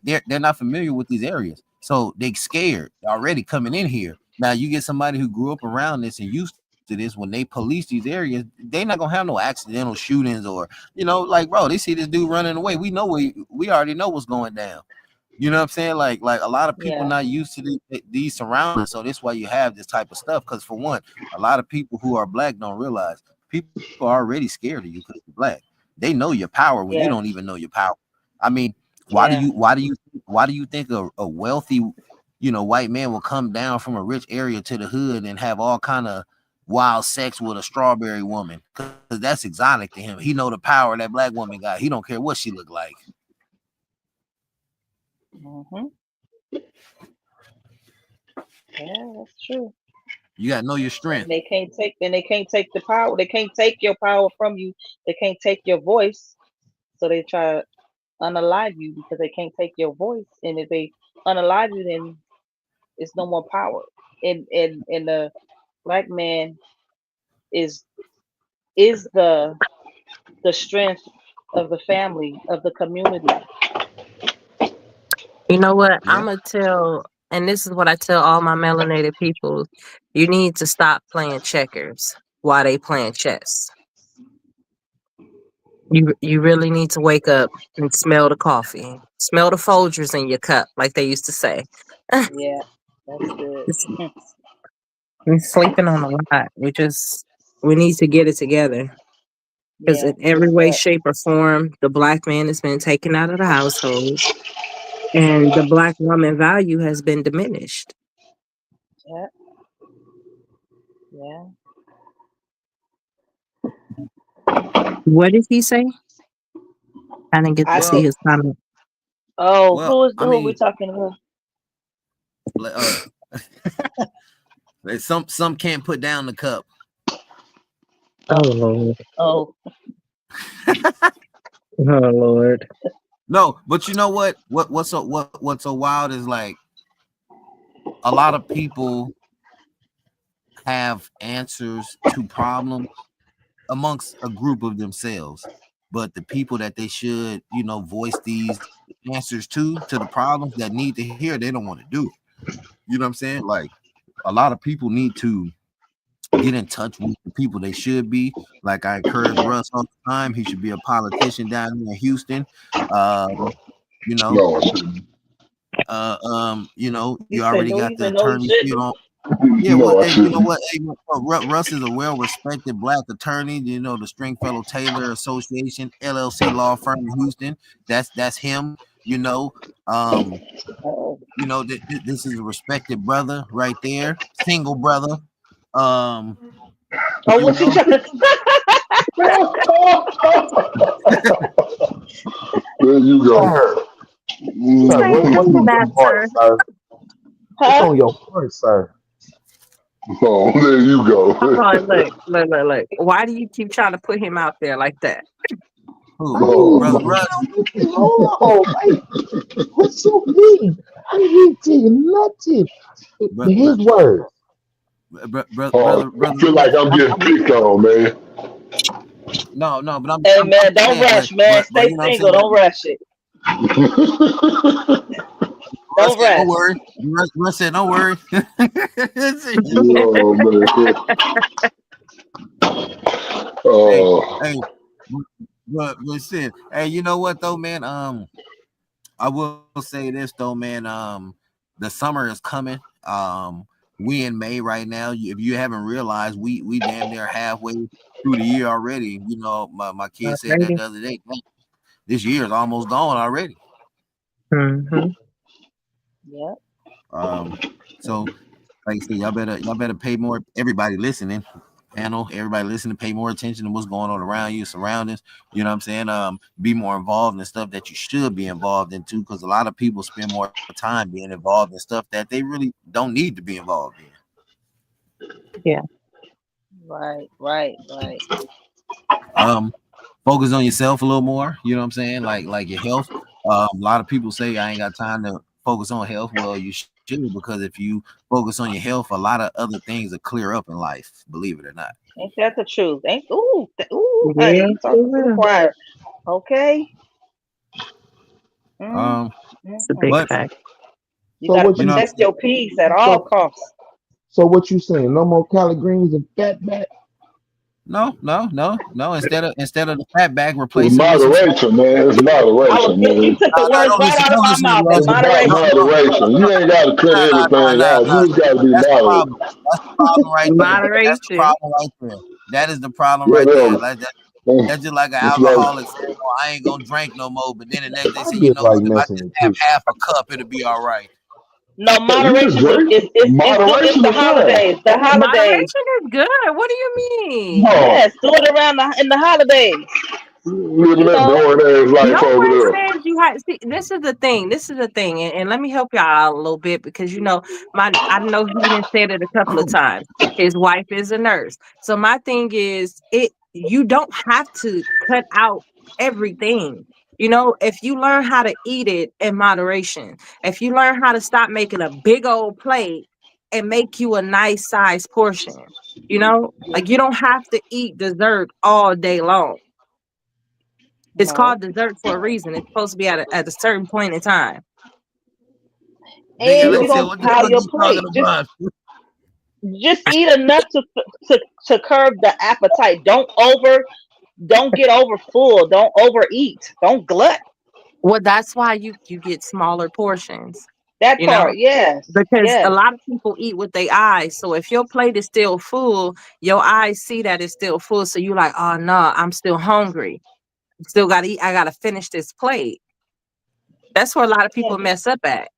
they're not familiar with these areas. So they scared already coming in here. Now you get somebody who grew up around this and used to this when they police these areas, they're not gonna have no accidental shootings or like bro, they see this dude running away. We already know what's going down. You know what I'm saying? Like a lot of people Yeah. not used to these surroundings, so that's why you have this type of stuff. Because for one, a lot of people who are black don't realize people are already scared of you because you're black. They know your power when you don't Yeah. even know your power. I mean, why do Yeah. you why do you why do you think a wealthy white man will come down from a rich area to the hood and have all kind of wild sex with a strawberry woman, because that's exotic to him. He know the power that black woman got. He don't care what she look like. Mm-hmm. Yeah, that's true. You gotta know your And strength. they can't take the power. They can't take your power from you. They can't take your voice. So they try to unalive you because they can't take your voice. And if they unalive you, then it's no more power. And the black man is the strength of the family, of the community. You know what? Yeah. I'm going to tell, and this is what I tell all my melanated people, you need to stop playing checkers while they playing chess. You really need to wake up and smell the coffee. Smell the Folgers in your cup, like they used to say. Yeah, that's good. We're sleeping on a lot. We need to get it together. Because Yeah, in every just way, that. shape, or form, the black man has been taken out of the household and the black woman value has been diminished. Yeah, yeah. What did he say? I didn't get to I see said, Well, his comment. oh, well, I who are we mean, talking about? some can't put down the cup. Oh Lord. Oh, Oh Lord. No, but you know what? What's so wild is like a lot of people have answers to problems amongst a group of themselves, but the people that they should, voice these answers to the problems that need to hear, they don't want to do it. You know what I'm saying? Like a lot of people need to get in touch with the people they should be. Like I encourage Russ all the time. He should be a politician down here in Houston. You know, No, I shouldn't. he you said already no. got He the said no. He attorney field shouldn't. on. Yeah, well, No, I hey, you know shouldn't. what? Hey, Russ is a well-respected black attorney. The Stringfellow Taylor Association LLC law firm in Houston. That's him. Um, Oh, this is a respected brother right there, single brother. Um, oh, you what you know, trying to? There you go. Sir, He sir, say Mm. what's what? on That your heart, sir. sir? What's Huh? on your heart, sir? Oh, there you go. Oh, look. Why do you keep trying to put him out there like that? I who, mean, Oh, brother you Russ, know, hold on, wait. What's so mean? I didn't tell you nothing. His words. oh, I brother feel Russ. like I'm getting picked on, man. No, but Hey I'm man, don't saying, rush, man. but Stay you know what I'm single. saying. Don't rush it. Russ Don't said, "Don't rush. worry." Russ said, "Don't worry." Oh, man. hey, Oh, hey, but listen, hey, you know what though, man? I will say this though, man. The summer is coming. We in May right now. If you haven't realized, we damn near halfway through the year already. My kid said that Alrighty. the other day. This year is almost gone already. Mm-hmm. Yeah. Um, so like I said, y'all better pay more. Everybody listening, panel, everybody listening, pay more attention to what's going on around you, surroundings. You know what I'm saying? Be more involved in stuff that you should be involved in too, because a lot of people spend more time being involved in stuff that they really don't need to be involved in. Yeah. Right. Focus on yourself a little more. You know what I'm saying? Like your health. A lot of people say I ain't got time to focus on health. Well, you should, because if you focus on your health, a lot of other things will clear up in life. Believe it or not. Ain't that the truth? Honey, Yeah, you for talking to the real. choir? Okay. Mm, Um, It's a big mm. but fact. You So got to what you know, you what I'm protect saying? your peace at all so costs. so what you saying? No more collard greens and fat back? No. Instead of the fat bag, it's replace it with some small. moderation, man. It's moderation, You man. took the No, words don't right listen. out of Don't my listen to mouth. In Russ. It's about moderation. moderation. You ain't got to cut everything out. No. You just got to be That's the moderate. problem. That's the problem right there. That's the Moderation. problem right there. That is the problem Yeah, right there. well, Like that. That's just like an it's like, alcoholic saying, "Oh, I ain't gonna drink no more." But then the next day I say, "You just know what? like If I messing just with have you. half a cup, it'll be all right." No, You just moderation drink. it's Moderation the is fine. holidays. The holidays. Moderation is good. What do you mean? No, Yes, do it around in the holidays. living You that know, boring ass No life over one there. says you have. See, this is the thing. This is the thing, and let me help y'all out a little bit because I know he done said it a couple of times. His wife is a nurse, so my thing is, you don't have to cut out everything. If you learn how to eat it in moderation, if you learn how to stop making a big old plate and make you a nice size portion, like you don't have to eat dessert all day long. It's no. called dessert for a reason. It's supposed to be at a certain point in time. Big And LA you said, don't "What the pile fuck your you talking plate. about?" Just eat enough to curb the appetite. Don't get over full. Don't overeat. Don't glut. Well, that's why you get smaller portions, That you know, part, yes, because a yes. lot of people eat with their eyes. So if your plate is still full, your eyes see that it's still full. So you like, oh no, I'm still hungry. Still gotta eat. I gotta finish this plate. That's where a lot of Yeah. people mess up at.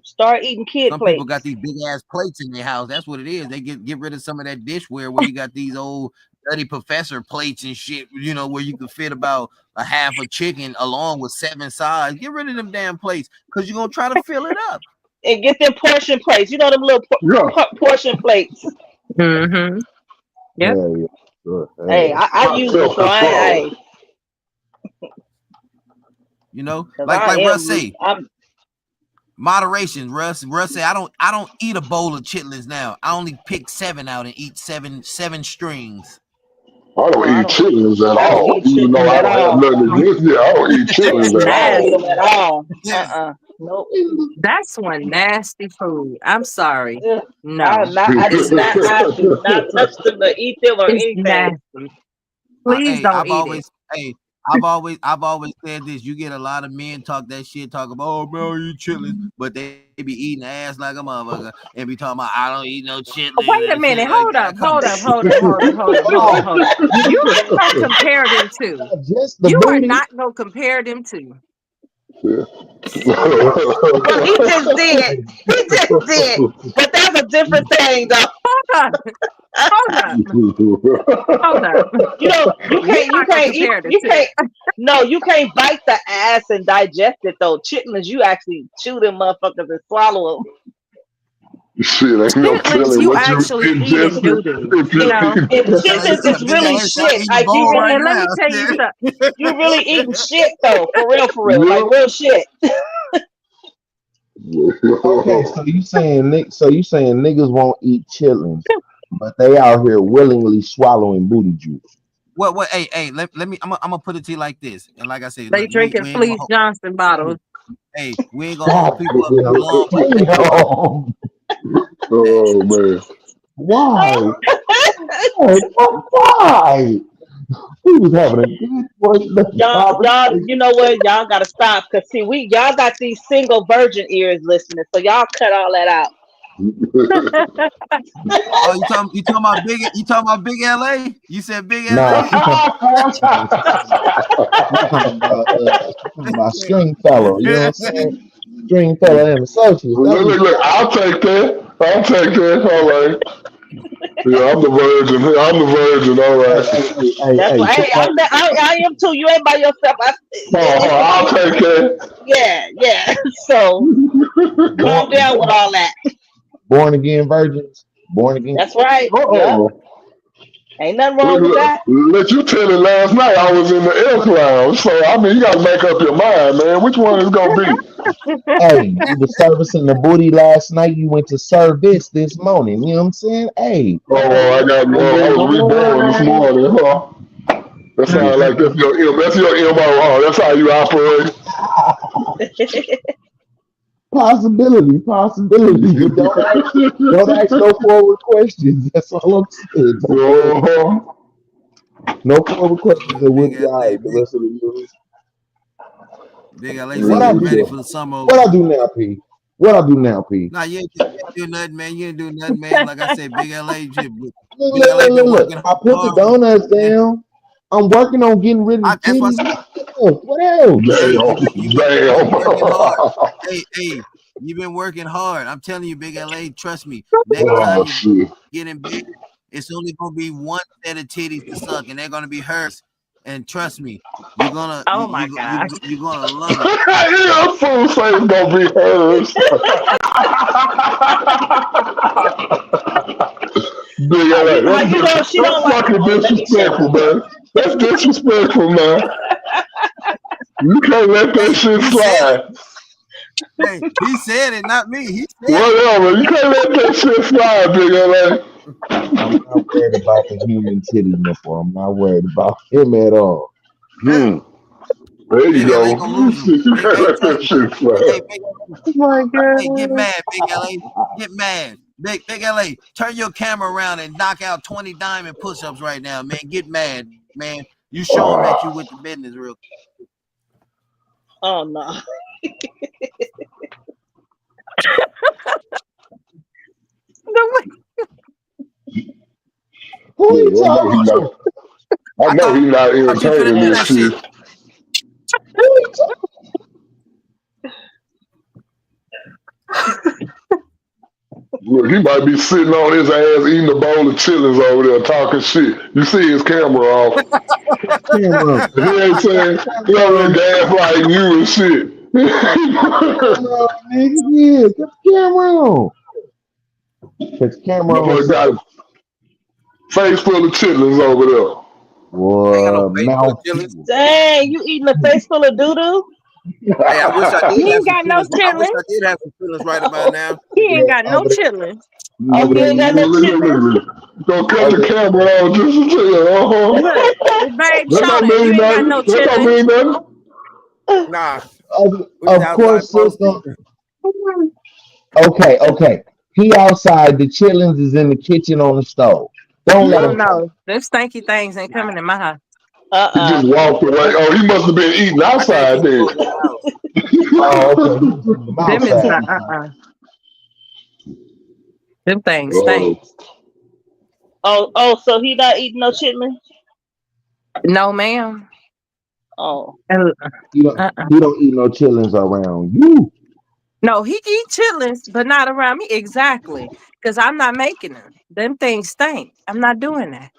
Start eating kid Some people got plates. these big ass plates in their house. That's what it is. They get rid of some of that dishware where you got these old dirty professor plates and shit. Where you can fit about a half a chicken along with 7 sides. Get rid of them damn plates because you're gonna try to fill it up. And get them portion plates. You know them little Yeah. portion plates. Mm-hmm. Yep. Hell yeah. Sure. Hey, Hell. I use them, Self so control. cause Like I Russ am, say, I'm, moderation. Russ say, I don't eat a bowl of chitlins now. I only pick 7 out and eat seven strings. I don't oh, eat chitlins at I don't all, eat even though chitlins I at don't have all. nothing against it. I don't eat That's chitlins at I don't eat all. them nasty. at all. Nope. That's one nasty food. I'm sorry. Ugh. No, I do it's not. I nasty. do not touch them or eat them or It's anything. nasty. Please Hey, don't eat it. I've always said this. You get a lot of men talk that shit, talk about, oh man, you chitlins, but they be eating ass like a motherfucker and be talking about I don't eat no chitlins Wait a and shit minute. like Hold that. up. Come Hold on. up. Hold up. Hold up. Hold up. Hold up. Hold up. You ain't gonna compare them to. Just the You are booty. not gonna compare them to. Yeah. Well, he just did. He just did. But that's a different thing, though. Hold up. Hold up. Hold up. You know, We're you not gonna can't eat, compare the you two. can't. No, you can't bite the ass and digest it though. Chitlins, you actually chew them motherfuckers and swallow them. Shit, ain't no Chitlins, telling you what you actually eat in ingested doo doo. if you eat. And Big LA chitlins said, is Big really LA said, I'm shit. eating a Like you bowl right really, And let me now. tell you something. you really eating shit though, for real, like Yeah. real shit. Okay, so you saying niggas won't eat chillings, but they out here willingly swallowing booty juice. What? Hey, let me. I'm gonna put it to you like this, and like I said, They look, drinking we ain't gonna. Fleece Johnson bottles. Hey, we ain't gonna hold God people up too damn. long. Damn. Oh man. Why? Why? We was having a good one Y'all, conversation. you know what? Y'all gotta stop because see, y'all got these single virgin ears listening, so y'all cut all that out. Oh, you talking about Big LA? You said Big Nah, LA? she talking about string fellow. You know what I'm saying? String fellow and associates. That's what Look, I'll take that. I'll take that. All right. Yeah, I'm the virgin. I'm the virgin. All hey, right. hey, hey, hey, That's hey, why. so Hey, like, I am too. You ain't by yourself. It's some I'll other. take that. Yeah, yeah. So calm born, down with all that. born again virgins, born again. That's right. Yep. Oh, Ain't nothing wrong with that. let you tell it last night. I was in the F lounge, so I mean, you got to make up your mind, man. Which one is gonna be? Hey, you was servicing the booty last night. You went to service this morning. You know what I'm saying? Hey, Oh, I was reborn this morning. Huh? That sounds like that's your MO. Huh? That's how you operate. possibility, but don't ask no forward questions. That's all I'm saying. Uh-huh. No forward questions, and we'll Big be all LA, right the rest of the year. Big LA What said, I "Get do? ready Yeah. for the summer." What I do now, P? What I do now, P? Nah, you ain't do nothing, man. You ain't do nothing, man. Like I said, Big LA, Look, Big look, LA look, been look, working look. I put the hard on donuts man. down. I'm working on getting rid of the That's why I titties. said, What else? What else? hey, Damn. you been Damn. working hard. Hey, You've been working hard. I'm telling you, Big LA, trust me. Next Oh time you shit. get in bed, it's only gonna be one set of titties to suck, and they're gonna be hers. And trust me, you're gonna Oh my gosh. you're gonna love it. Yeah, fool say it's gonna be hers. Big How LA, you, how you know she don't that's like? fucking Oh, let me shut disrespectful, up. man. That's disrespectful, man. You can't let that Hey, shit he said slide. it. Hey, he said it, not me. He said it. Whatever. You can't let that shit slide, Big LA. I'm not worried about the human titty nipple. I'm not worried about him at all. Hmm. There you Big LA go. gonna lose him. You can't Hey, let trust that me. shit slide. Hey, Big LA. Oh my Hey, get god. mad, Big LA. Get mad. Big LA, turn your camera around and knock out 20 diamond push-ups right now, man. Get mad, man. You show them that you with the business real. Oh no. Who you Yeah, talking to? I know he's not Thought you finna entertaining do this that shit. shit. Who you talking Look, he might be sitting on his ass eating a bowl of chillings over there talking shit. You see his camera off. to? Camera on. And he ain't saying, he Camera over on. there gaslighting you and shit. Camera on, nigga. Yeah, put the camera on. Put the camera on. Motherfucker got a face full of chitlins over there. I ain't got no What face full of mouth chillings. full. Dang, you eating a face full of doo doo? Hey, I wish I did He have ain't some got no feelings. I wish I chillin'. did have some feelings right about now. He ain't Yeah, got no over there. chillin'. Oh, Over he there. ain't got no Look, look, chillin'. look, look. Go cut the Over there. camera on just to tell you. Look, babe, That show don't them. You mean ain't got nothing. no That don't chillin'. mean nothing. Nah, Of, we was of outside course, posting. sister. Okay. He outside. The chillings is in the kitchen on the stove. Don't let Oh him talk. no, them stanky things ain't coming in my house. He just Uh-uh. walked away. Oh, he must have been eating I gotta outside keep then. close to the house. Oh, okay. He keep him Them is outside. not. Them things stink. Oh, Oh, so he not eating no chitlin? No, ma'am. Oh. You don't. Uh-uh. He don't eat no chillings around you. No, he eat chitlins, but not around me. Exactly, because I'm not making them. Them things stink. I'm not doing that.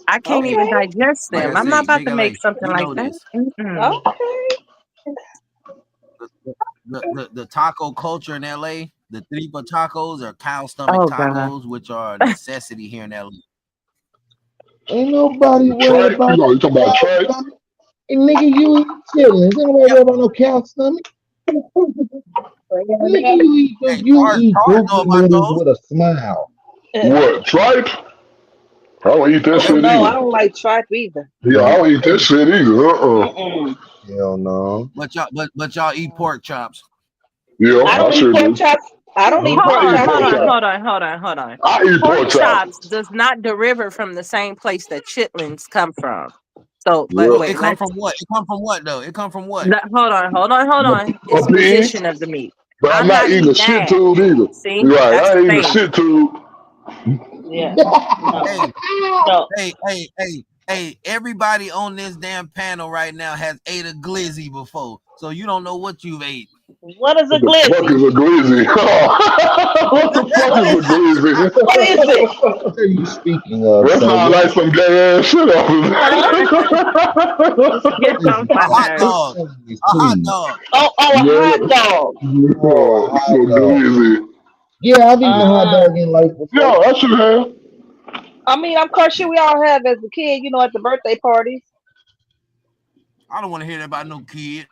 I can't even Okay. digest Like I them. I'm not say, about Big to LA, make something you like know that. this. Mm-mm. Okay. The taco culture in LA, the tripa tacos or cow stomach Oh God. tacos, which are a necessity here in LA. Ain't nobody worried tripe? about You talking about cow tripe? stomach. And nigga, you eat chillings. Ain't nobody Yep. worried about no cow stomach. Nigga, Hey, you eat Tars know goofy about noodles those. with a smile. What, tripe? I don't eat that Oh shit no, I either. don't like tripe either. Yeah, I Don't don't eat that shit either. Mm-mm. hell no. But y'all eat pork chops. Yeah, I I don't eat sure pork do. chops. I don't eat Don't pork I eat chops pork either. chops. Hold on. I eat Pork pork chops. chops does not derive from the same place that chitlins come from. So, but Yeah. Well, it wait, come let's from what? It come from what though? It come from what? hold on. A It's pig, position of the meat. but I'm I'm not not eating a eating shit that. tube either. See, You're right. that's I the ain't eating a thing. shit tube. Yeah. No. Hey, No. hey, everybody on this damn panel right now has ate a glizzy before. So you don't know what you've ate. What is a What the fuck glizzy? is a glizzy? What the fuck is a glizzy? What is it? What are you speaking of, That sir? sounds What like some gay ass shit over Huh? Get is on A my hot nerves. dog. please, A hot please? dog. Oh, a hot there. dog. Oh, a It's a hot dog. glizzy. Yeah, I've eaten a hot Uh, dog in life Yeah, before. I should have. I mean, I'm quite sure we all have as a kid, at the birthday parties. I don't want to hear that about no kid.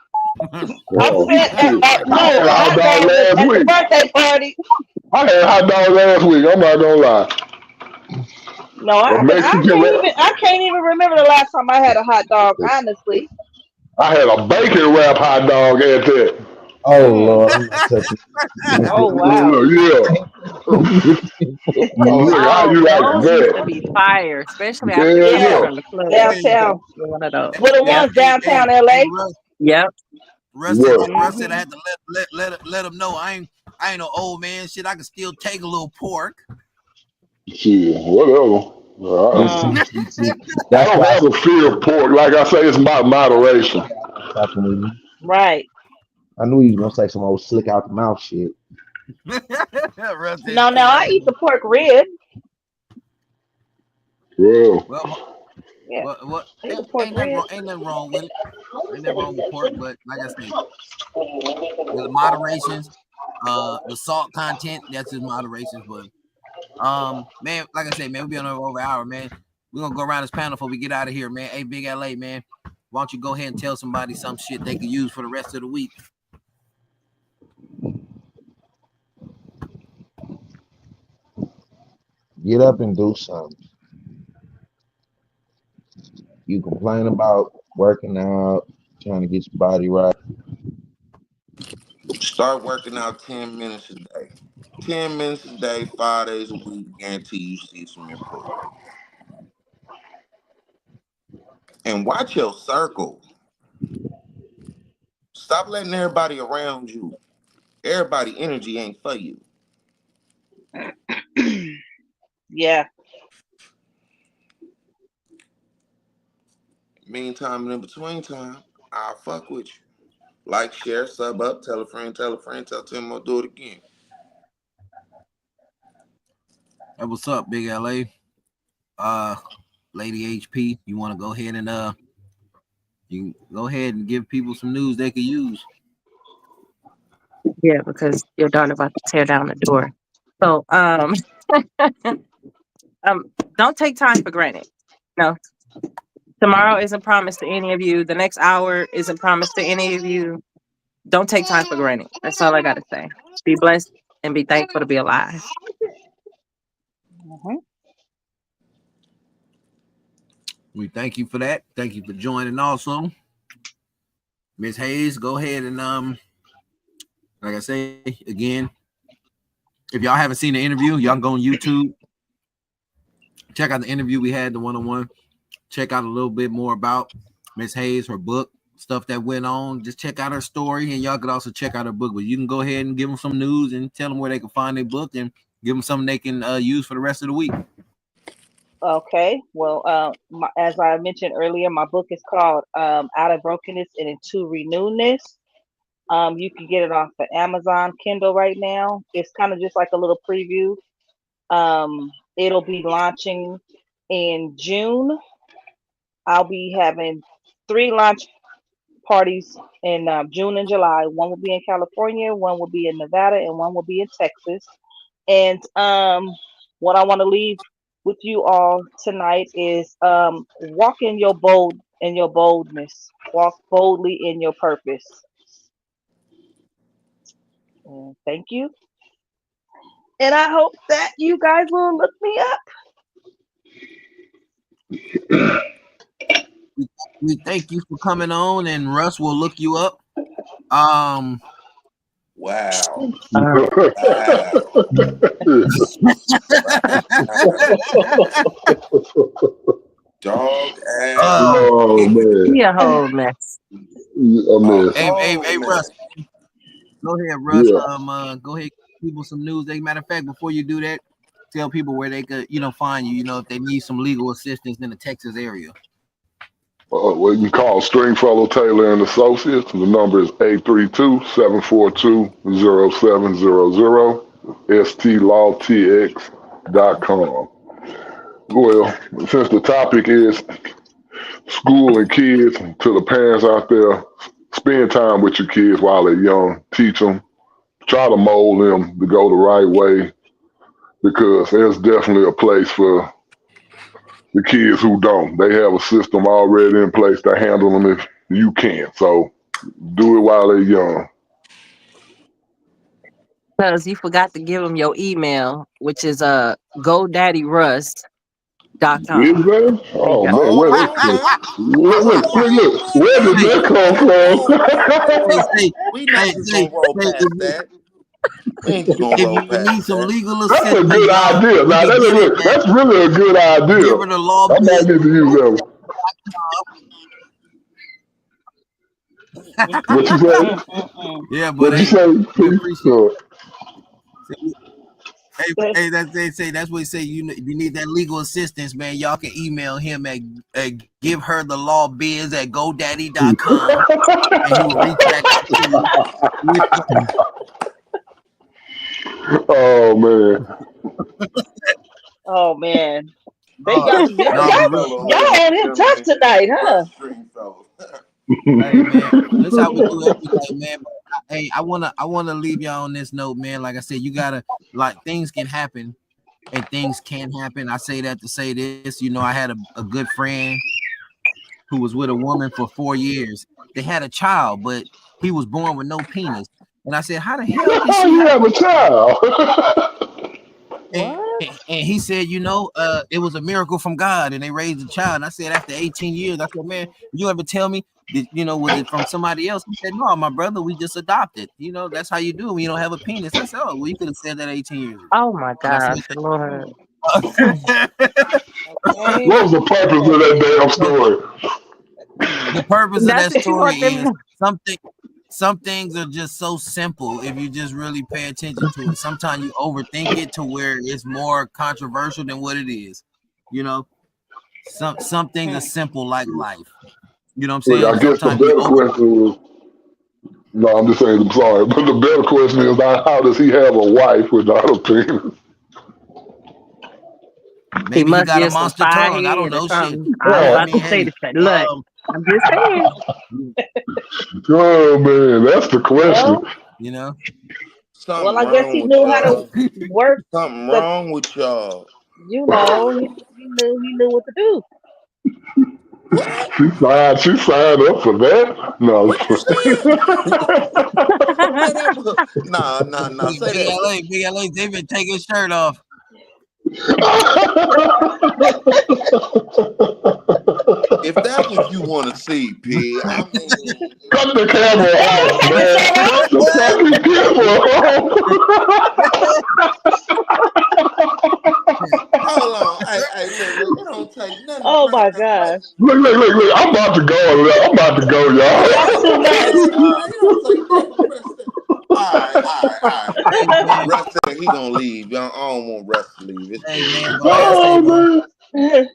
I'm Oh, saying, shit. I no, had a a hot hot dog dog last at the week. birthday party. I had a hot dog last week. I'm not gonna lie. No, A Mexican. I can't even remember the last time I had a hot dog, honestly. I had a bacon wrap hot dog at that. Oh Mm. Lord, I'm not touching. Oh wow. Yeah. Look, how Oh, you like those used to that? be fire, especially after you Yeah, came Yeah, yeah. from the club. Hey, You downtown. get one of those. Well, the Yep. ones downtown LA. Russ, Yep. What? Russ said I Hmm. had to let him know I ain't no old man shit. I can still take a little pork. Shit, whatever. You I, Uh, see, I that's don't why I have said a fear of pork. Like I say, it's about that's why I moderation. said I was talking with you. right. I knew he was gonna say some old slick out the mouth shit. Russ said No, now slick I out. eat the pork rib. Well, Well, Yeah, what? I eat the pork Ain't nothing rib. wrong. Ain't nothing wrong with it. Ain't nothing wrong with pork, but like I say, the moderations, the salt content, that's just moderations. But man, like I say, man, we be on over an hour, man. We're gonna go around this panel before we get out of here, man. Hey, Big LA, man. Why don't you go ahead and tell somebody some shit they could use for the rest of the week? Get up and do something. You complain about working out, trying to get your body right. Start working out 10 minutes a day. 10 minutes a day, 5 days a week, guarantee you see some improvement. And watch your circle. Stop letting everybody around you. Everybody energy ain't for you. Yeah. Meantime and in between time, I'll fuck with you. Like, share, sub up, tell a friend, tell 10 more, do it again. Hey, what's up, Big LA? Lady HP, you want to go ahead and you can go ahead and give people some news they could use. Yeah, because your daughter about to tear down the door. So don't take time for granted. No. Tomorrow isn't promised to any of you. The next hour isn't promised to any of you. Don't take time for granted. That's all I gotta say. Be blessed and be thankful to be alive. Mhm. We thank you for that. Thank you for joining also. Miss Hayes, go ahead and like I say again, if y'all haven't seen the interview, y'all can go on YouTube. Check out the interview we had, the one-on-one. Check out a little bit more about Miss Hayes, her book, stuff that went on. Just check out her story, and y'all could also check out her book. But you can go ahead and give them some news and tell them where they can find their book and give them something they can use for the rest of the week. Okay. Well, as I mentioned earlier, my book is called Out of Brokenness and Into Renewness. You can get it off of Amazon Kindle right now. It's kind of just like a little preview. It'll be launching in June. I'll be having 3 launch parties in June and July. One will be in California, one will be in Nevada, and one will be in Texas. And what I want to leave with you all tonight is walk in your boldness. Walk boldly in your purpose. And thank you. And I hope that you guys will look me up. We thank you for coming on, and Russ will look you up. Um, Wow. Uh, Wow. Dog ass. uh, oh man, be a whole mess. a A mess. whole hey, Russ, mess. go ahead, Russ. Yeah. Go ahead, give people some news. Matter of fact, before you do that, tell people where they could, find you. If they need some legal assistance in the Texas area. Well, you can call Stringfellow Taylor and Associates. The number is 832-742-0700. STLawTX.com. Well, since the topic is school and kids, to the parents out there, spend time with your kids while they're young. Teach them. Try to mold them to go the right way because there's definitely a place for the kids who don't. They have a system already in place to handle them if you can't. So do it while they're young. Because you forgot to give them your email, which is GoDaddyRuss.com. Is that? There you Oh go. man, Oh, okay. look. Where did Hey, that come hey, from? say, We not just say, gonna roll if past you, that. We ain't just gonna if roll you need past some that. legal That's a assistance, good idea. you Now, can get it look, at that's really a good idea. Giver the Law I might Biz. need to use that one. What you say? Yeah, but What you hey, say? we appreciate Hey, that's what they say. If you need that legal assistance, man, y'all can email him at giveherthelawbiz@godaddy.com, and he will reach back out to you. Oh man. Oh man, Oh, y'all, no, but real, y'all on him tough tonight, huh? hey man, that's how we do everything, man. But hey, I wanna leave y'all on this note, man. Like I said, you gotta things can happen and things can happen. I say that to say this. I had a good friend who was with a woman for 4 years. They had a child, but he was born with no penis. And I said, how the hell did How she you have? have a child? What? And he said, it was a miracle from God, and they raised a child. And I said, after 18 years, I said, man, you ever tell me that, was it from somebody else? He said, no, my brother, we just adopted. That's how you do it when you don't have a penis. I said, oh, well, you could have said that 18 years ago. Oh my And I said, gosh, Lord. Okay. What was the purpose of that damn story? the purpose of That's that what you story want them is to some things are just so simple if you just really pay attention to it. Sometimes you overthink it to where it's more controversial than what it is. Some things are simple like life. You know what I'm Look, saying? I guess the Sometimes you better question is, no, I'm just saying, I'm sorry, but the better question is, how does he have a wife without a penis? He maybe he must got a get some monster fire tongue. I don't head or know shit. something. I was I about mean, to say Oh, the hey, same. Look, I'm just saying. oh man, that's the question. Well, you know. well, Something I guess wrong he with knew how to y'all. work Something the. wrong with y'all. He knew what to do. What? She signed up for that? No, What you said? Say that. Nah, nah, nah. Big, Say Big that. LA, Big LA, David, take his shirt off. If that's what you want to see, P. I mean, cut the camera off, man. Cut the fucking hold on. Hey, look. It don't take nothing to Oh bring my that black. gosh, camera. Look. I'm about to go. I'm about to go, that's too y'all. Hey, much. it don't take nothing to press that. All right. Hey man, Rest said he gonna leave. Y'all, I don't want Rest to leave. It's hey cool. man, but like I say, Oh, man, man.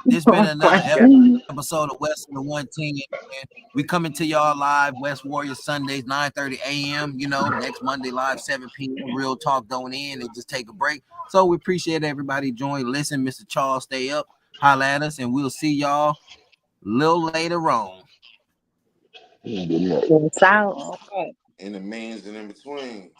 this been Oh another my God. episode of West of the One Team. Man. We coming to y'all live, West Warriors Sundays, 9:30 a.m. Next Monday live, 7 p.m. Real talk don't end. They just take a break. So we appreciate everybody join. Listen, Mr. Charles, stay up, holla at us, and we'll see y'all a little later on. It's out. All right. In the means and in between.